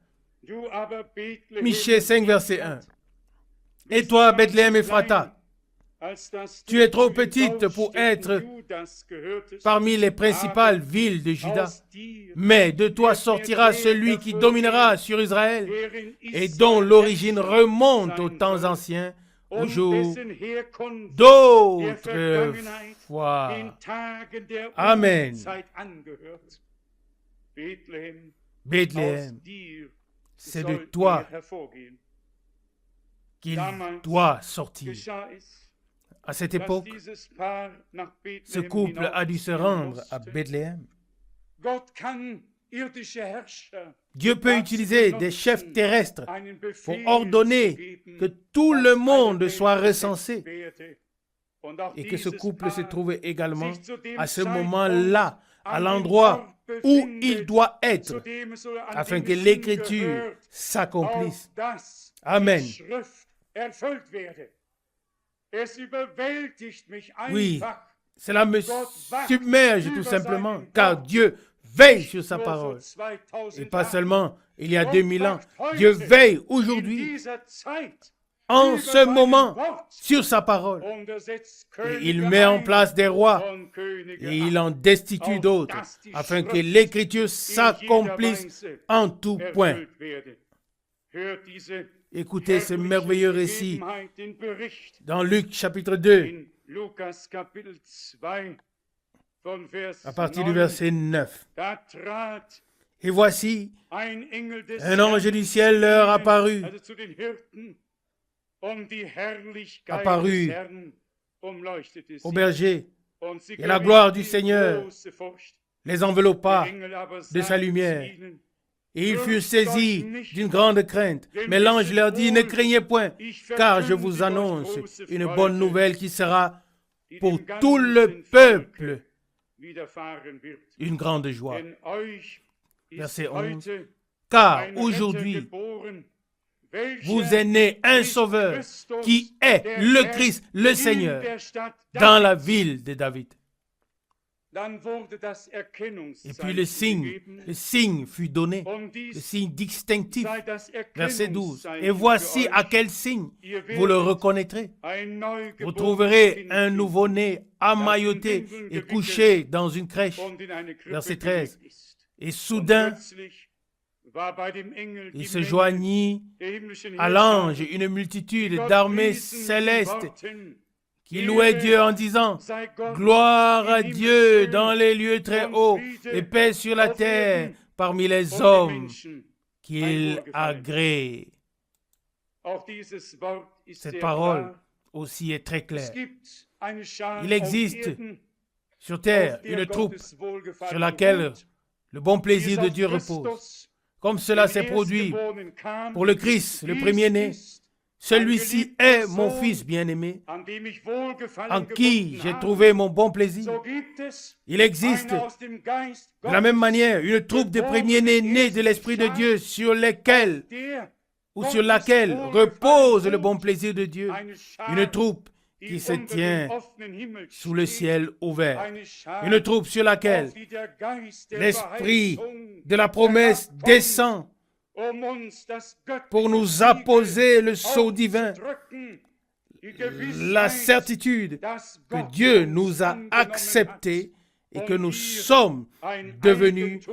Michée 5, verset 1. Et toi, Bethléem Ephrata, tu es trop petite pour être parmi les principales villes de Juda, mais de toi sortira celui qui dominera sur Israël et dont l'origine remonte aux temps anciens, au jour d'autrefois. Amen. Bethléem, c'est de toi qu'il doit sortir. À cette époque, ce couple a dû se rendre à Bethléem. Dieu peut utiliser des chefs terrestres pour ordonner que tout le monde soit recensé et que ce couple se trouve également à ce moment-là, à l'endroit où il doit être, afin que l'Écriture s'accomplisse. Amen. Oui, cela me submerge tout simplement, car Dieu veille sur sa parole. Et pas seulement il y a 2000 ans, Dieu veille aujourd'hui, en ce moment, sur sa parole. Et il met en place des rois et il en destitue d'autres, afin que l'Écriture s'accomplisse en tout point. Écoutez ce merveilleux récit dans Luc chapitre 2, à partir du verset 9. Et voici, un ange du ciel leur apparut aux bergers, et la gloire du Seigneur les enveloppa de sa lumière. Et ils furent saisis d'une grande crainte. Mais l'ange leur dit, ne craignez point, car je vous annonce une bonne nouvelle qui sera pour tout le peuple une grande joie. Verset 11. Car aujourd'hui, vous est né un sauveur qui est le Christ, le Seigneur, dans la ville de David. Et puis le signe fut donné, le signe distinctif. Verset 12. Et voici à quel signe vous le reconnaîtrez. Vous trouverez un nouveau-né emmailloté et couché dans une crèche. Verset 13. Et soudain, il se joignit à l'ange une multitude d'armées célestes qui louait Dieu en disant « Gloire à Dieu dans les lieux très hauts et paix sur la terre parmi les hommes qu'il agrée. » Cette parole aussi est très claire. Il existe sur terre une troupe sur laquelle le bon plaisir de Dieu repose. Comme cela s'est produit pour le Christ, le premier-né. Celui-ci est mon Fils bien-aimé, en qui j'ai trouvé mon bon plaisir. Il existe de la même manière une troupe de premiers-nés nés de l'Esprit de Dieu sur laquelle repose le bon plaisir de Dieu. Une troupe qui se tient sous le ciel ouvert. Une troupe sur laquelle l'Esprit de la promesse descend pour nous apposer le sceau divin, la certitude que Dieu nous a acceptés et que nous sommes devenus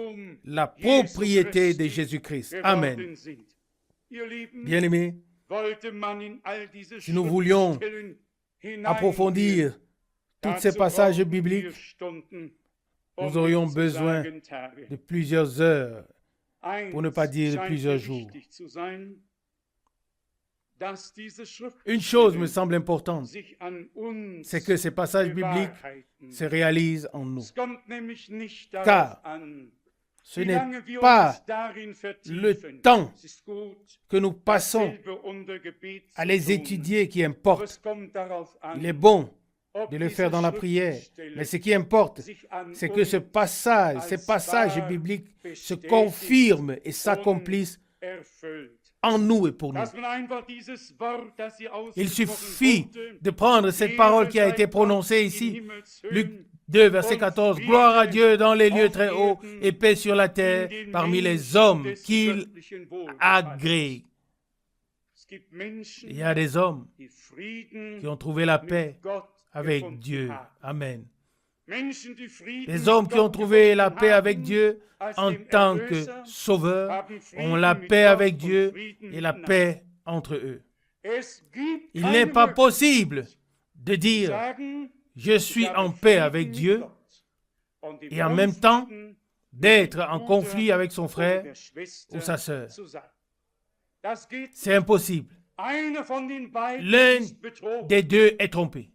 la propriété de Jésus-Christ. Amen. Bien-aimés, si nous voulions approfondir tous ces passages bibliques, nous aurions besoin de plusieurs heures, pour ne pas dire plusieurs jours. Une chose me semble importante, c'est que ces passages bibliques se réalisent en nous. Car ce n'est pas le temps que nous passons à les étudier qui importe. Il est bon de le faire dans la prière. Mais ce qui importe, c'est que ces passages bibliques se confirment et s'accomplissent en nous et pour nous. Il suffit de prendre cette parole qui a été prononcée ici, Luc 2, verset 14. « Gloire à Dieu dans les lieux très hauts et paix sur la terre parmi les hommes qu'il agrée. » Il y a des hommes qui ont trouvé la paix avec Dieu. Amen. Les hommes qui ont trouvé la paix avec Dieu en tant que sauveurs ont la paix avec Dieu et la paix entre eux. Il n'est pas possible de dire « je suis en paix avec Dieu » et en même temps d'être en conflit avec son frère ou sa sœur. C'est impossible. L'un des deux est trompé.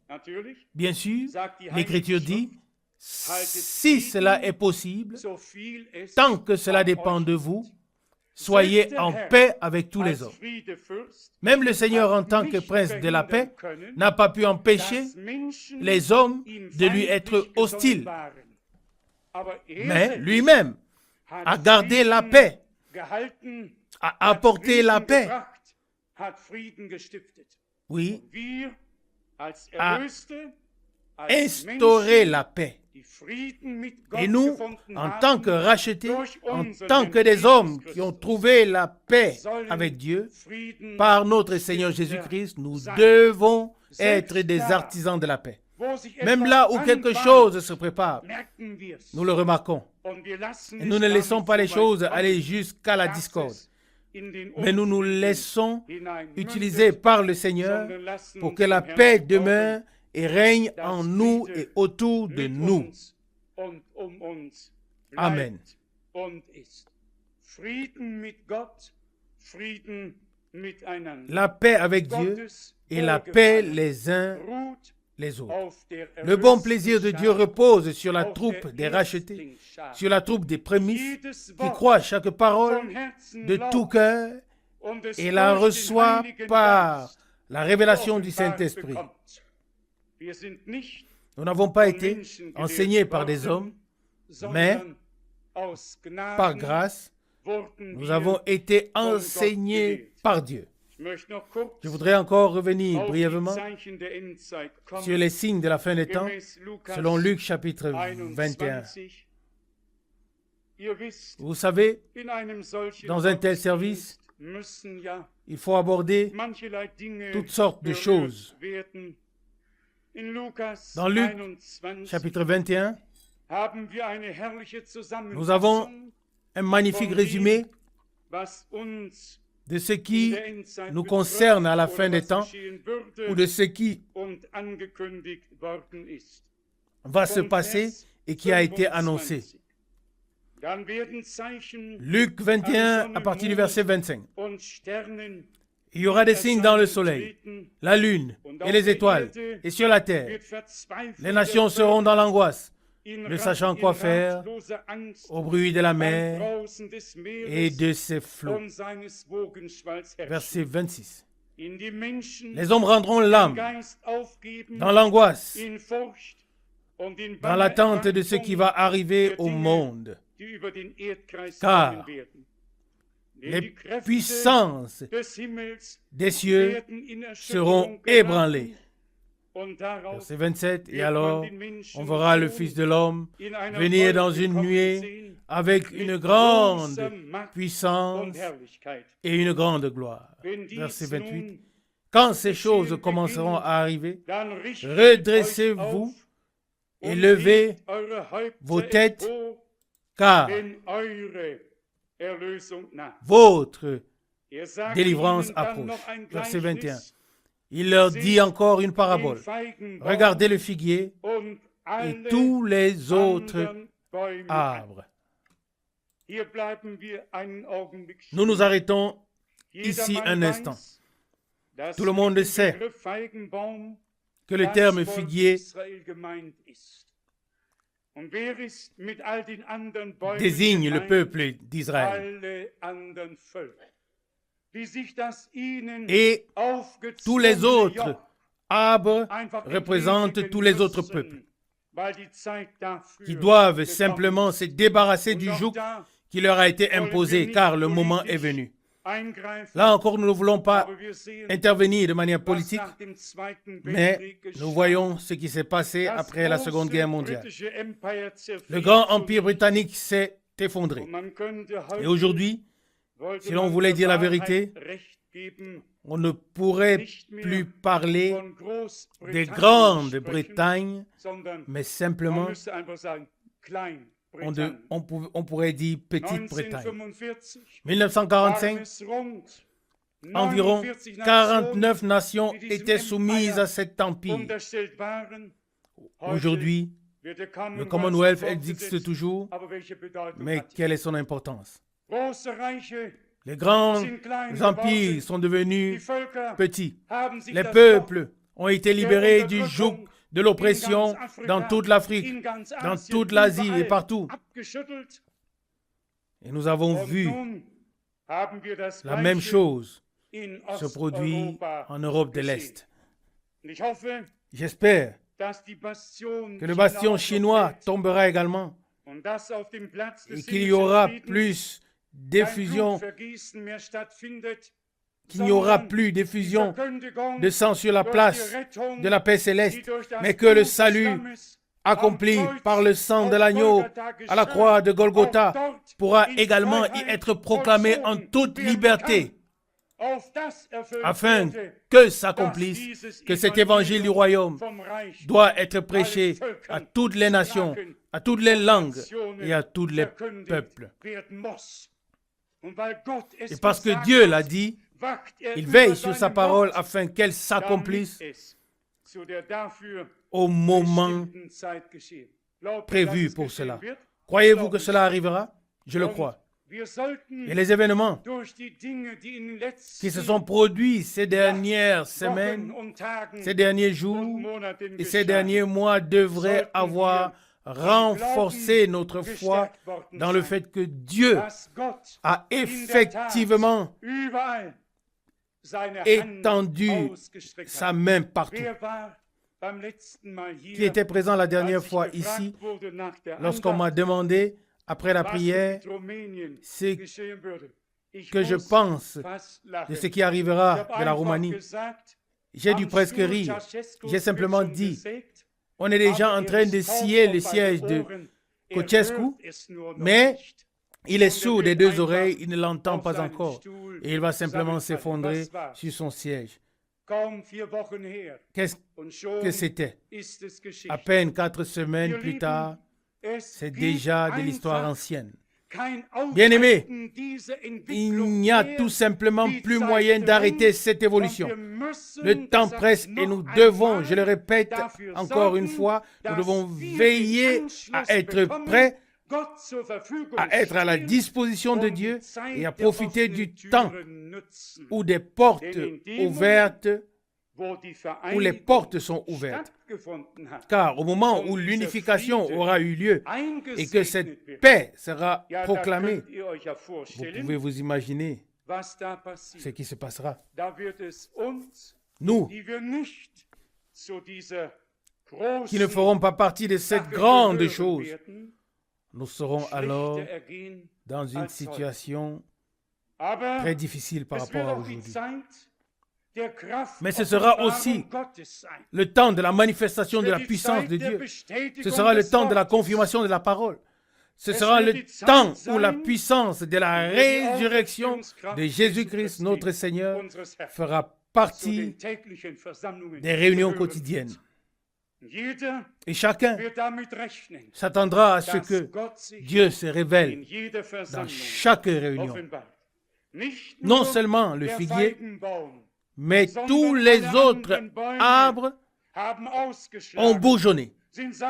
Bien sûr, l'Écriture dit, si cela est possible, tant que cela dépend de vous, soyez en paix avec tous les hommes. Même le Seigneur, en tant que prince de la paix, n'a pas pu empêcher les hommes de lui être hostiles. Mais lui-même a gardé la paix, a apporté la paix. Oui, a instauré la paix. Et nous, en tant que rachetés, en tant que des hommes qui ont trouvé la paix avec Dieu, par notre Seigneur Jésus-Christ, nous devons être des artisans de la paix. Même là où quelque chose se prépare, nous le remarquons. Et nous ne laissons pas les choses aller jusqu'à la discorde. Mais nous nous laissons utiliser par le Seigneur pour que la paix demeure et règne en nous et autour de nous. Amen. La paix avec Dieu et la paix les uns les autres. auf der Le bon plaisir de erlösten Dieu Schar, repose sur la auf troupe der des rachetés, Erstlingsschar. sur la troupe des prémices, Jedes qui Wort croit chaque parole von Herzen de tout laut cœur und es et la durch den reçoit Heiligen par Geist la révélation du geoffenbart Saint-Esprit. bekommt. Wir sind nicht Nous n'avons pas von été Menschen gelehrt enseignés par des hommes, worden, mais sondern aus Gnaden par grâce, wurden nous wir avons été von Gott enseignés gelehrt. par Dieu. Ich möchte noch kurz Je voudrais encore revenir auf die brièvement Zeichen der Endzeit kommen, sur les signes de la fin des temps, gemäß Lukas selon Luc chapitre 21. 21. Ihr wisst, Vous savez, in einem solchen dans un tel Gottesdienst service, müssen ja il faut aborder mancherlei Dinge toutes sortes de berührt choses. werden. In Lukas Dans Luc 21 chapitre 21, haben wir eine herrliche nous avons Zusammenfassung, un magnifique résumé was uns de ce in qui der Endzeit nous betrifft concerne à la oder fin des was temps geschehen würde ou de ce qui und angekündigt worden ist. va se Von passer Vers et qui a été 25. annoncé. Dann werden Zeichen Luc 21 à partir du verset 25. und Sternen Il y aura des signes dans le soleil, treten, la lune et les étoiles, et sur la terre. wird verzweifelt Les nations seront dans l'angoisse, in ne sachant quoi faire, ratloser Angst au bruit de la beim mer Brausen des et Meeres de ses flots. und seines Wogenschwalls herrschen. Verset 26. In die Menschen Les hommes rendront den l'âme Geist aufgeben, dans l'angoisse, in Furcht und in dans l'attente de ce qui va arriver au monde. die über den Erdkreis Car kommen werden. Denn Les die Kräfte puissances des Himmels des cieux werden in seront Erschütterung ébranlées. geraten und darauf Verset 27. Et wird man alors, den Menschen on verra le Sohn Fils de l'homme in einer venir Wolke dans une kommen nuée sehen, avec mit une grande großer Macht puissance und Herrlichkeit. et une grande gloire. Wenn dies Verset 28. nun Quand ces choses commenceront à arriver, dann richtet redressez-vous euch auf et und levez hebt eure Häupter vos têtes, empor, car denn eure Erlösung naht. votre Er sagt délivrance ihnen dann approche. noch ein Verset 21. Gleichnis, Il leur dit encore une parabole. den Feigenbaum Regardez le figuier und et alle tous les autres anderen Bäume an. arbres. Hier bleiben wir einen Augenblick stehen. Nous nous arrêtons Jedermann ici un weiß, instant. dass Tout le mit monde dem sait Begriff Feigenbaum que le das terme Volk figuier Israel gemeint ist. Und wer ist mit all den anderen Bäumen désigne le gemeint? peuple d'Israël. Alle anderen Völker, die sich das ihnen Et tous les aufgezwungene autres Joch arbres einfach représentent entledigen tous les autres müssen, peuples weil die Zeit dafür qui doivent gekommen simplement ist. se débarrasser Und du auch joug da qui leur a été wollen wir imposé, nicht car le moment politisch est venu. eingreifen, Là encore, nous ne voulons pas aber wir sehen, intervenir de manière was politique, nach dem Zweiten mais Weltkrieg nous geschah. voyons ce qui s'est passé Das après la Seconde große Guerre mondiale. britische Empire zerfiel Le grand zu empire britannique s'est effondré. Und man könnte Et heute, aujourd'hui, wollte si l'on man voulait der dire la Wahrheit vérité, Recht geben, on ne pourrait nicht mehr plus parler von des Großbritannien grandes sprechen, Bretagne, sondern mais man simplement, müsste einfach sagen, Klein-Britannien. on pourrait dire Petite Bretagne. 1945 1945, waren es rund environ 49 49 nations die diesem étaient soumises Empire à cet empire. unterstellt waren. Heute Aujourd'hui, wird der le Commonwealth Commonwealth fortgesetzt, existe toujours, aber welche Bedeutung mais hat quelle est son importance? Große Reiche Les grands sind klein empires geworden. sont Die devenus Völker petits. haben sich Les das peuples ont été Joch libérés der du joug Unterdrückung de l'oppression in ganz Afrika, dans toute l'Afrique, in ganz dans Asien, toute l'Asie et überall partout. abgeschüttelt. Et nous avons Und vu nun haben wir das la même Gleiche chose in se produire Osteuropa en Europe de gesehen. l'Est. Und ich hoffe, J'espère dass die Bastion que le bastion China chinois fällt tombera également und dass auf dem Platz et des qu'il y himmlischen aura Friedens plus kein d'effusion, Blutvergießen mehr stattfindet, qu'il n'y aura sondern plus die d'effusion Verkündigung de sang sur la durch place die Rettung, de la paix die céleste, durch das mais que le Blut des salut Lammes accompli am Kreuz par le sang de auf l'agneau Golgatha à la geschah, croix de auch Golgotha dort pourra in également y Freiheit être proclamé en vollzogen toute werden liberté, kann, auf das erfüllt afin werde, que s'accomplisse, que cet évangile du royaume vom Reich doit être prêché à toutes les nations, à toutes les langues et à tous les verkündigt peuples. werden muss. Und weil Gott es Et parce que gesagt Dieu hat, l'a dit, wacht il über veille sur sa seinem parole Wort, afin qu'elle damit s'accomplisse es zu der dafür au moment bestimmten Zeit geschehe. Glaubt ihr, prévu dass es pour geschehen cela. wird? Croyez-vous Glaubt que es. cela arrivera? Je le crois. Et les événements qui se sont produits ces dernières semaines, ces derniers jours et ces derniers mois devraient avoir renforcé notre foi dans le fait que Dieu a effectivement étendu sa main partout. Qui était présent la dernière fois ici, lorsqu'on m'a demandé, après la prière, ce que je pense de ce qui arrivera de la Roumanie. J'ai dû presque rire. J'ai simplement dit, on est déjà en train de scier le siège de Ceausescu, mais il est sourd des deux oreilles, il ne l'entend pas encore. Et il va simplement s'effondrer sur son siège. Qu'est-ce que c'était? À peine 4 semaines plus tard, c'est déjà de l'histoire ancienne. Bien-aimés, il n'y a tout simplement plus moyen d'arrêter cette évolution. Le temps presse et nous devons, je le répète encore une fois, nous devons veiller à être prêts, à être à la disposition de Dieu et à profiter du temps où des portes ouvertes, où les portes sont ouvertes. Car au moment où l'unification aura eu lieu et que cette paix sera proclamée, vous pouvez vous imaginer ce qui se passera. Nous, qui ne ferons pas partie de cette grande chose, nous serons alors dans une situation très difficile par rapport à aujourd'hui. Mais ce sera aussi le temps de la manifestation de la puissance de Dieu. Ce sera le temps de la confirmation de la parole. Ce sera le temps où la puissance de la résurrection de Jésus-Christ, notre Seigneur, fera partie des réunions quotidiennes. Et chacun s'attendra à ce que Dieu se révèle dans chaque réunion. Non seulement le figuier, mais tous les autres arbres ont bourgeonné,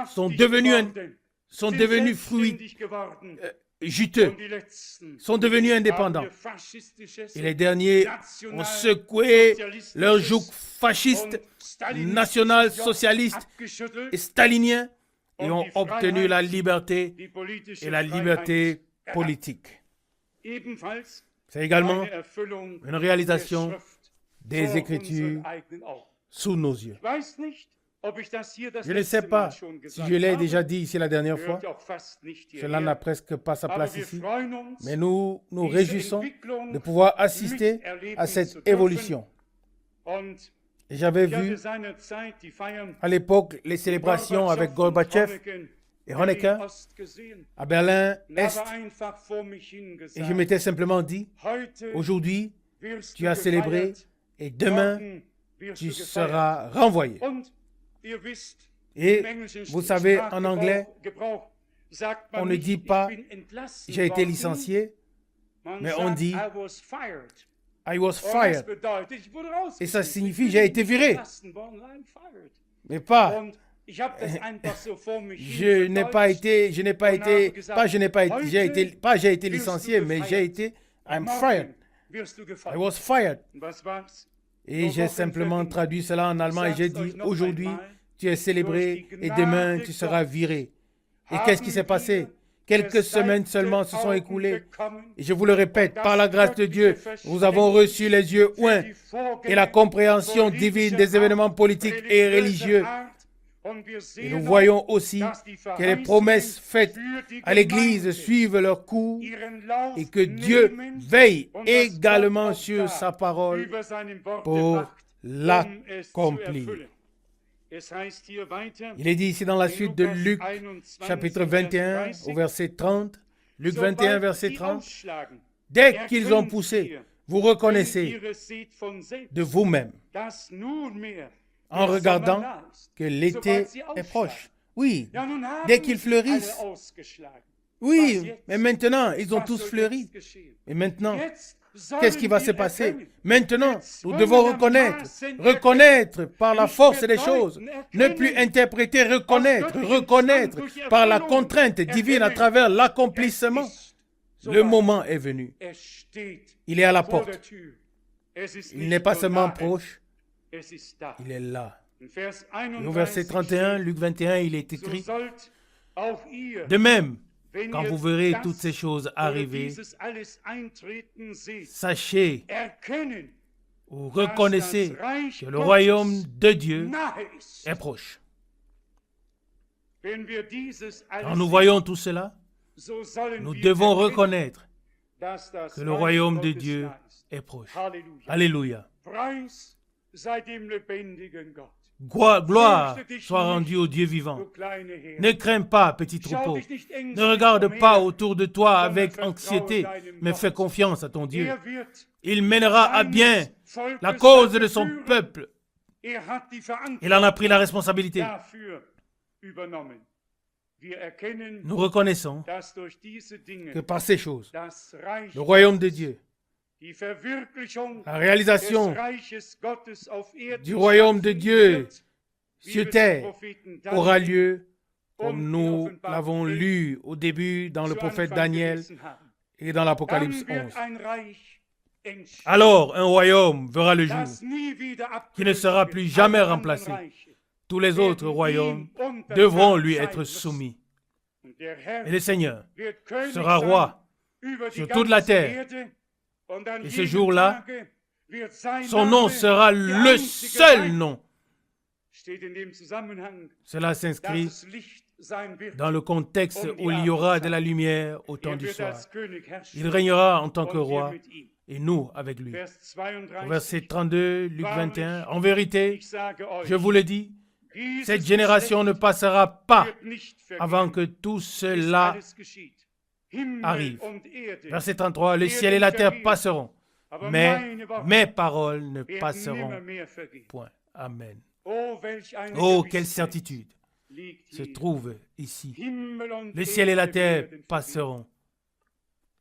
sont devenus fruits juteux, sont devenus indépendants. Et les derniers ont secoué leur joug fasciste, national-socialiste et stalinien et ont obtenu la liberté et la liberté politique. C'est également une réalisation des Écritures sous nos yeux. Je ne sais pas si je l'ai déjà dit ici la dernière fois. Cela n'a presque pas sa place ici. Mais nous nous réjouissons de pouvoir assister à cette évolution. Et j'avais vu à l'époque les célébrations avec Gorbatchev et Honecker à Berlin-Est. Et je m'étais simplement dit, aujourd'hui, tu as célébré et demain, tu seras renvoyé. Et vous savez, en anglais, on ne dit pas « j'ai été licencié », mais on dit « I was fired ». Et ça signifie « j'ai été viré ». Mais pas « j'ai été licencié », mais j'ai été « I'm fired ». I was fired. Et j'ai simplement traduit cela en allemand et j'ai dit, aujourd'hui, tu es célébré et demain, tu seras viré. Et qu'est-ce qui s'est passé? Quelques semaines seulement se sont écoulées. Et je vous le répète, par la grâce de Dieu, nous avons reçu les yeux ouints et la compréhension divine des événements politiques et religieux. Et nous voyons aussi que les promesses faites à l'Église suivent leur cours et que Dieu veille également sur sa parole pour l'accomplir. Il est dit ici dans la suite de Luc, chapitre 21, au verset 30. Luc 21, verset 30. Dès qu'ils ont poussé, vous reconnaissez de vous-même, en regardant que l'été est proche. Oui, dès qu'ils fleurissent. Oui, mais maintenant, ils ont tous fleuri. Et maintenant, qu'est-ce qui va se passer? Maintenant, nous devons reconnaître par la force des choses, ne plus interpréter, reconnaître par la contrainte divine à travers l'accomplissement. Le moment est venu. Il est à la porte. Il n'est pas seulement proche, il est là. Et au verset 31, Luc 21, il est écrit, de même, quand vous verrez toutes ces choses arriver, sachez ou reconnaissez que le royaume de Dieu est proche. Quand nous voyons tout cela, nous devons reconnaître que le royaume de Dieu est proche. Alléluia. Gloire soit rendue au Dieu vivant. Ne crains pas, petit troupeau. Ne regarde pas autour de toi avec anxiété, mais fais confiance à ton Dieu. Il mènera à bien la cause de son peuple. Il en a pris la responsabilité. Nous reconnaissons que par ces choses, le royaume de Dieu, la réalisation du royaume de Dieu sur terre aura lieu comme nous l'avons lu au début dans le prophète Daniel et dans l'Apocalypse 11. Alors un royaume verra le jour qui ne sera plus jamais remplacé. Tous les autres royaumes devront lui être soumis. Et le Seigneur sera roi sur toute la terre. Et ce jour-là, son nom sera le seul nom. Cela s'inscrit dans le contexte où il y aura de la lumière au temps du soir. Il régnera en tant que roi et nous avec lui. Au verset 32, Luc 21, en vérité, je vous le dis, cette génération ne passera pas avant que tout cela arrive. Verset 33, le ciel et la terre passeront, mais mes paroles ne passeront point. Amen. Oh, quelle certitude se trouve ici. Le ciel et la terre passeront.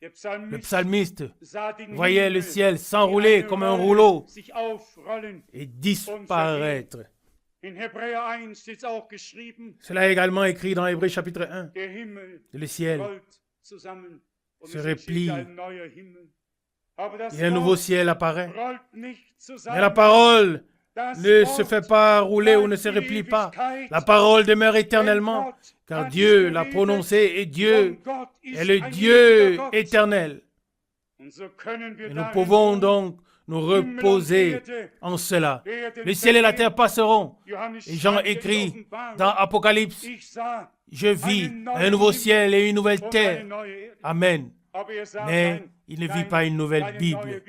Le psalmiste voyait le ciel s'enrouler comme un rouleau et disparaître. Cela est également écrit dans Hébreux chapitre 1. Le ciel se replie et un nouveau ciel apparaît. Mais la parole ne se fait pas rouler ou ne se replie pas. La parole demeure éternellement, car Dieu l'a prononcée et Dieu est le Dieu éternel. Et nous pouvons donc nous reposer en cela. Le ciel et la terre passeront. Et Jean écrit dans Apocalypse, je vis un nouveau ciel et une nouvelle terre. Amen. Mais il ne vit pas une nouvelle Bible.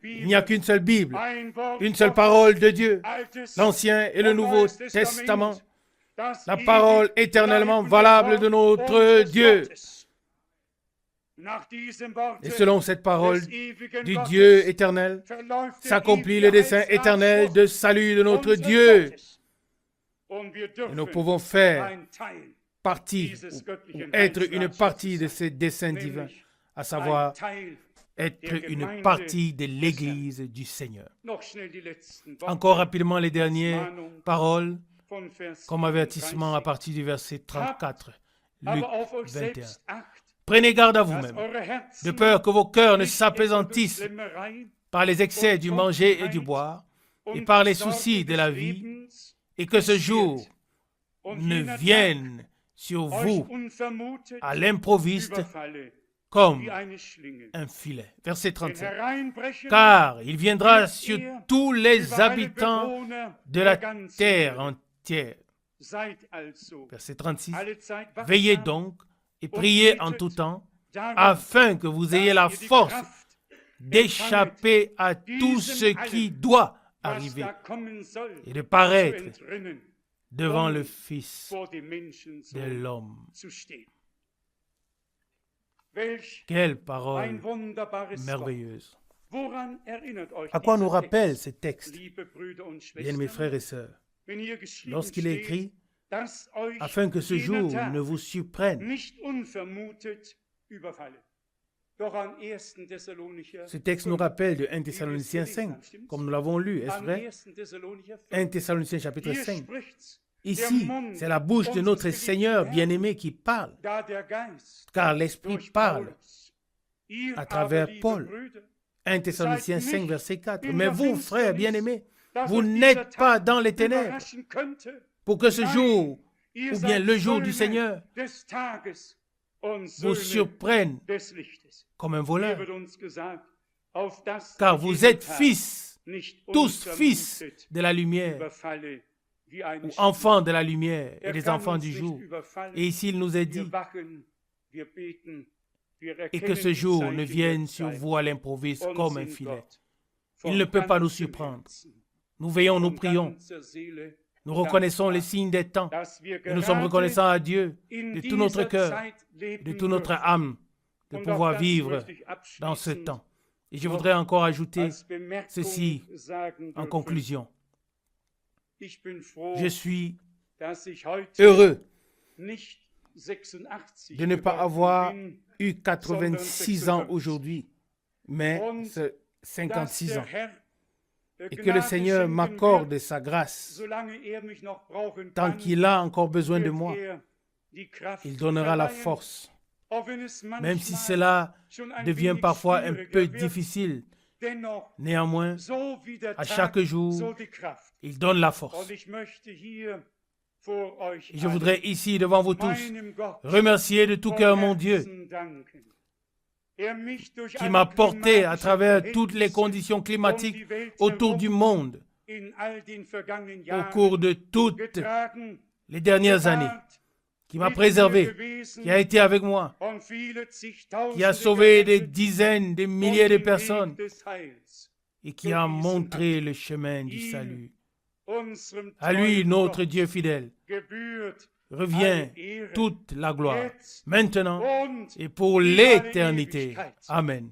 Il n'y a qu'une seule Bible, une seule parole de Dieu, l'Ancien et le Nouveau Testament, la parole éternellement valable de notre Dieu. Et selon cette parole du Dieu éternel, s'accomplit le dessein éternel de salut de notre Dieu. Et nous pouvons faire partie, ou être une partie de ce dessein divin, à savoir être une partie de l'Église du Seigneur. Encore rapidement les dernières paroles comme avertissement à partir du verset 34, Luc 21. Prenez garde à vous-même, de peur que vos cœurs ne s'appesantissent par les excès du manger et du boire, et par les soucis de la vie, et que ce jour ne vienne sur vous à l'improviste comme un filet. Verset 37. Car il viendra sur tous les habitants de la terre entière. Verset 36. Veillez donc et priez en tout temps, afin que vous ayez la force d'échapper à tout ce qui doit arriver et de paraître devant le Fils de l'homme. Quelle parole merveilleuse! À quoi nous rappelle ce texte, bien mes frères et sœurs, lorsqu'il est écrit afin que ce jour ne vous surprenne. Ce texte nous rappelle de 1 Thessaloniciens 5, comme nous l'avons lu, est-ce vrai? 1 Thessaloniciens chapitre 5. Ici, c'est la bouche de notre Seigneur bien-aimé qui parle, car l'Esprit parle à travers Paul. 1 Thessaloniciens 5, verset 4. Mais vous, frères bien-aimés, vous n'êtes pas dans les ténèbres pour que ce jour, ou bien le jour du Seigneur, vous surprenne comme un voleur. Car vous êtes fils, tous fils de la lumière, ou enfants de la lumière et des enfants du jour. Et ici, il nous est dit, et que ce jour ne vienne sur vous à l'improviste comme un filet. Il ne peut pas nous surprendre. Nous veillons, nous prions. Nous reconnaissons les signes des temps. Et nous sommes reconnaissants à Dieu de tout notre cœur, de toute notre âme, de pouvoir vivre dans ce temps. Et je voudrais encore ajouter ceci en conclusion. Je suis heureux de ne pas avoir eu 86 ans aujourd'hui, mais 56 ans. Et que le Seigneur m'accorde sa grâce. Tant qu'il a encore besoin de moi, il donnera la force. Même si cela devient parfois un peu difficile, néanmoins, à chaque jour, il donne la force. Et je voudrais ici, devant vous tous, remercier de tout cœur mon Dieu, qui m'a porté à travers toutes les conditions climatiques autour du monde, au cours de toutes les dernières années, qui m'a préservé, qui a été avec moi, qui a sauvé des dizaines, des milliers de personnes et qui a montré le chemin du salut. À lui, notre Dieu fidèle, revient toute la gloire, maintenant et pour l'éternité. Amen.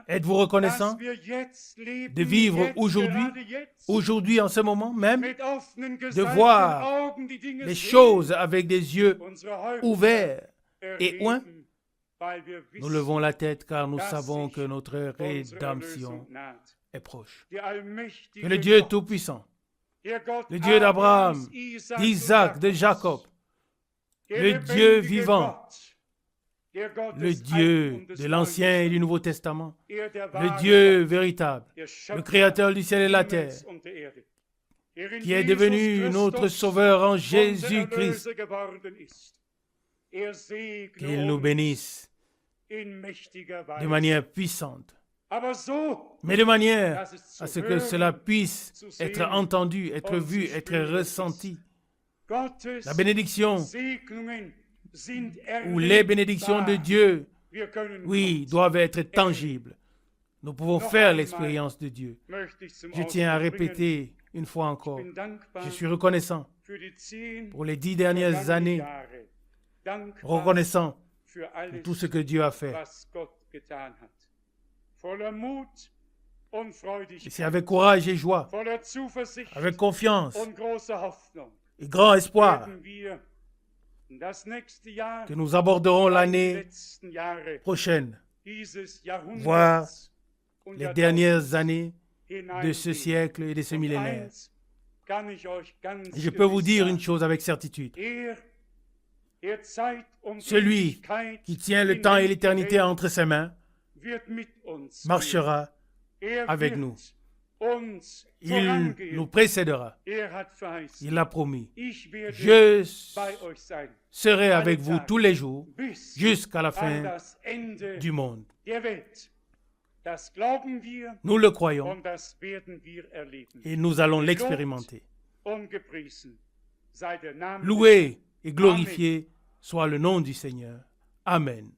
Êtes-vous reconnaissant de vivre aujourd'hui en ce moment même, de voir les choses avec des yeux ouverts et ouins? Nous levons la tête car nous savons que notre rédemption est proche. Que le Dieu Tout-Puissant, le Dieu d'Abraham, d'Isaac, de Jacob, le Dieu vivant, le Dieu de l'Ancien et du Nouveau Testament, le Dieu véritable, le Créateur du ciel et de la terre, qui est devenu notre Sauveur en Jésus-Christ, qu'il nous bénisse de manière puissante, mais de manière à ce que cela puisse être entendu, être vu, être ressenti. La bénédiction ou les bénédictions de Dieu, oui, doivent être tangibles. Nous pouvons faire l'expérience de Dieu. Je tiens à répéter une fois encore, je suis reconnaissant pour les 10 dernières années, reconnaissant pour tout ce que Dieu a fait. Et c'est avec courage et joie, avec confiance et grand espoir que nous aborderons l'année prochaine, voire les dernières années de ce siècle et de ce millénaire. Et je peux vous dire une chose avec certitude. Celui qui tient le temps et l'éternité entre ses mains marchera avec nous. Il nous précédera. Il l'a promis. Je serai avec vous tous les jours jusqu'à la fin du monde. Nous le croyons et nous allons l'expérimenter. Loué et glorifié soit le nom du Seigneur. Amen.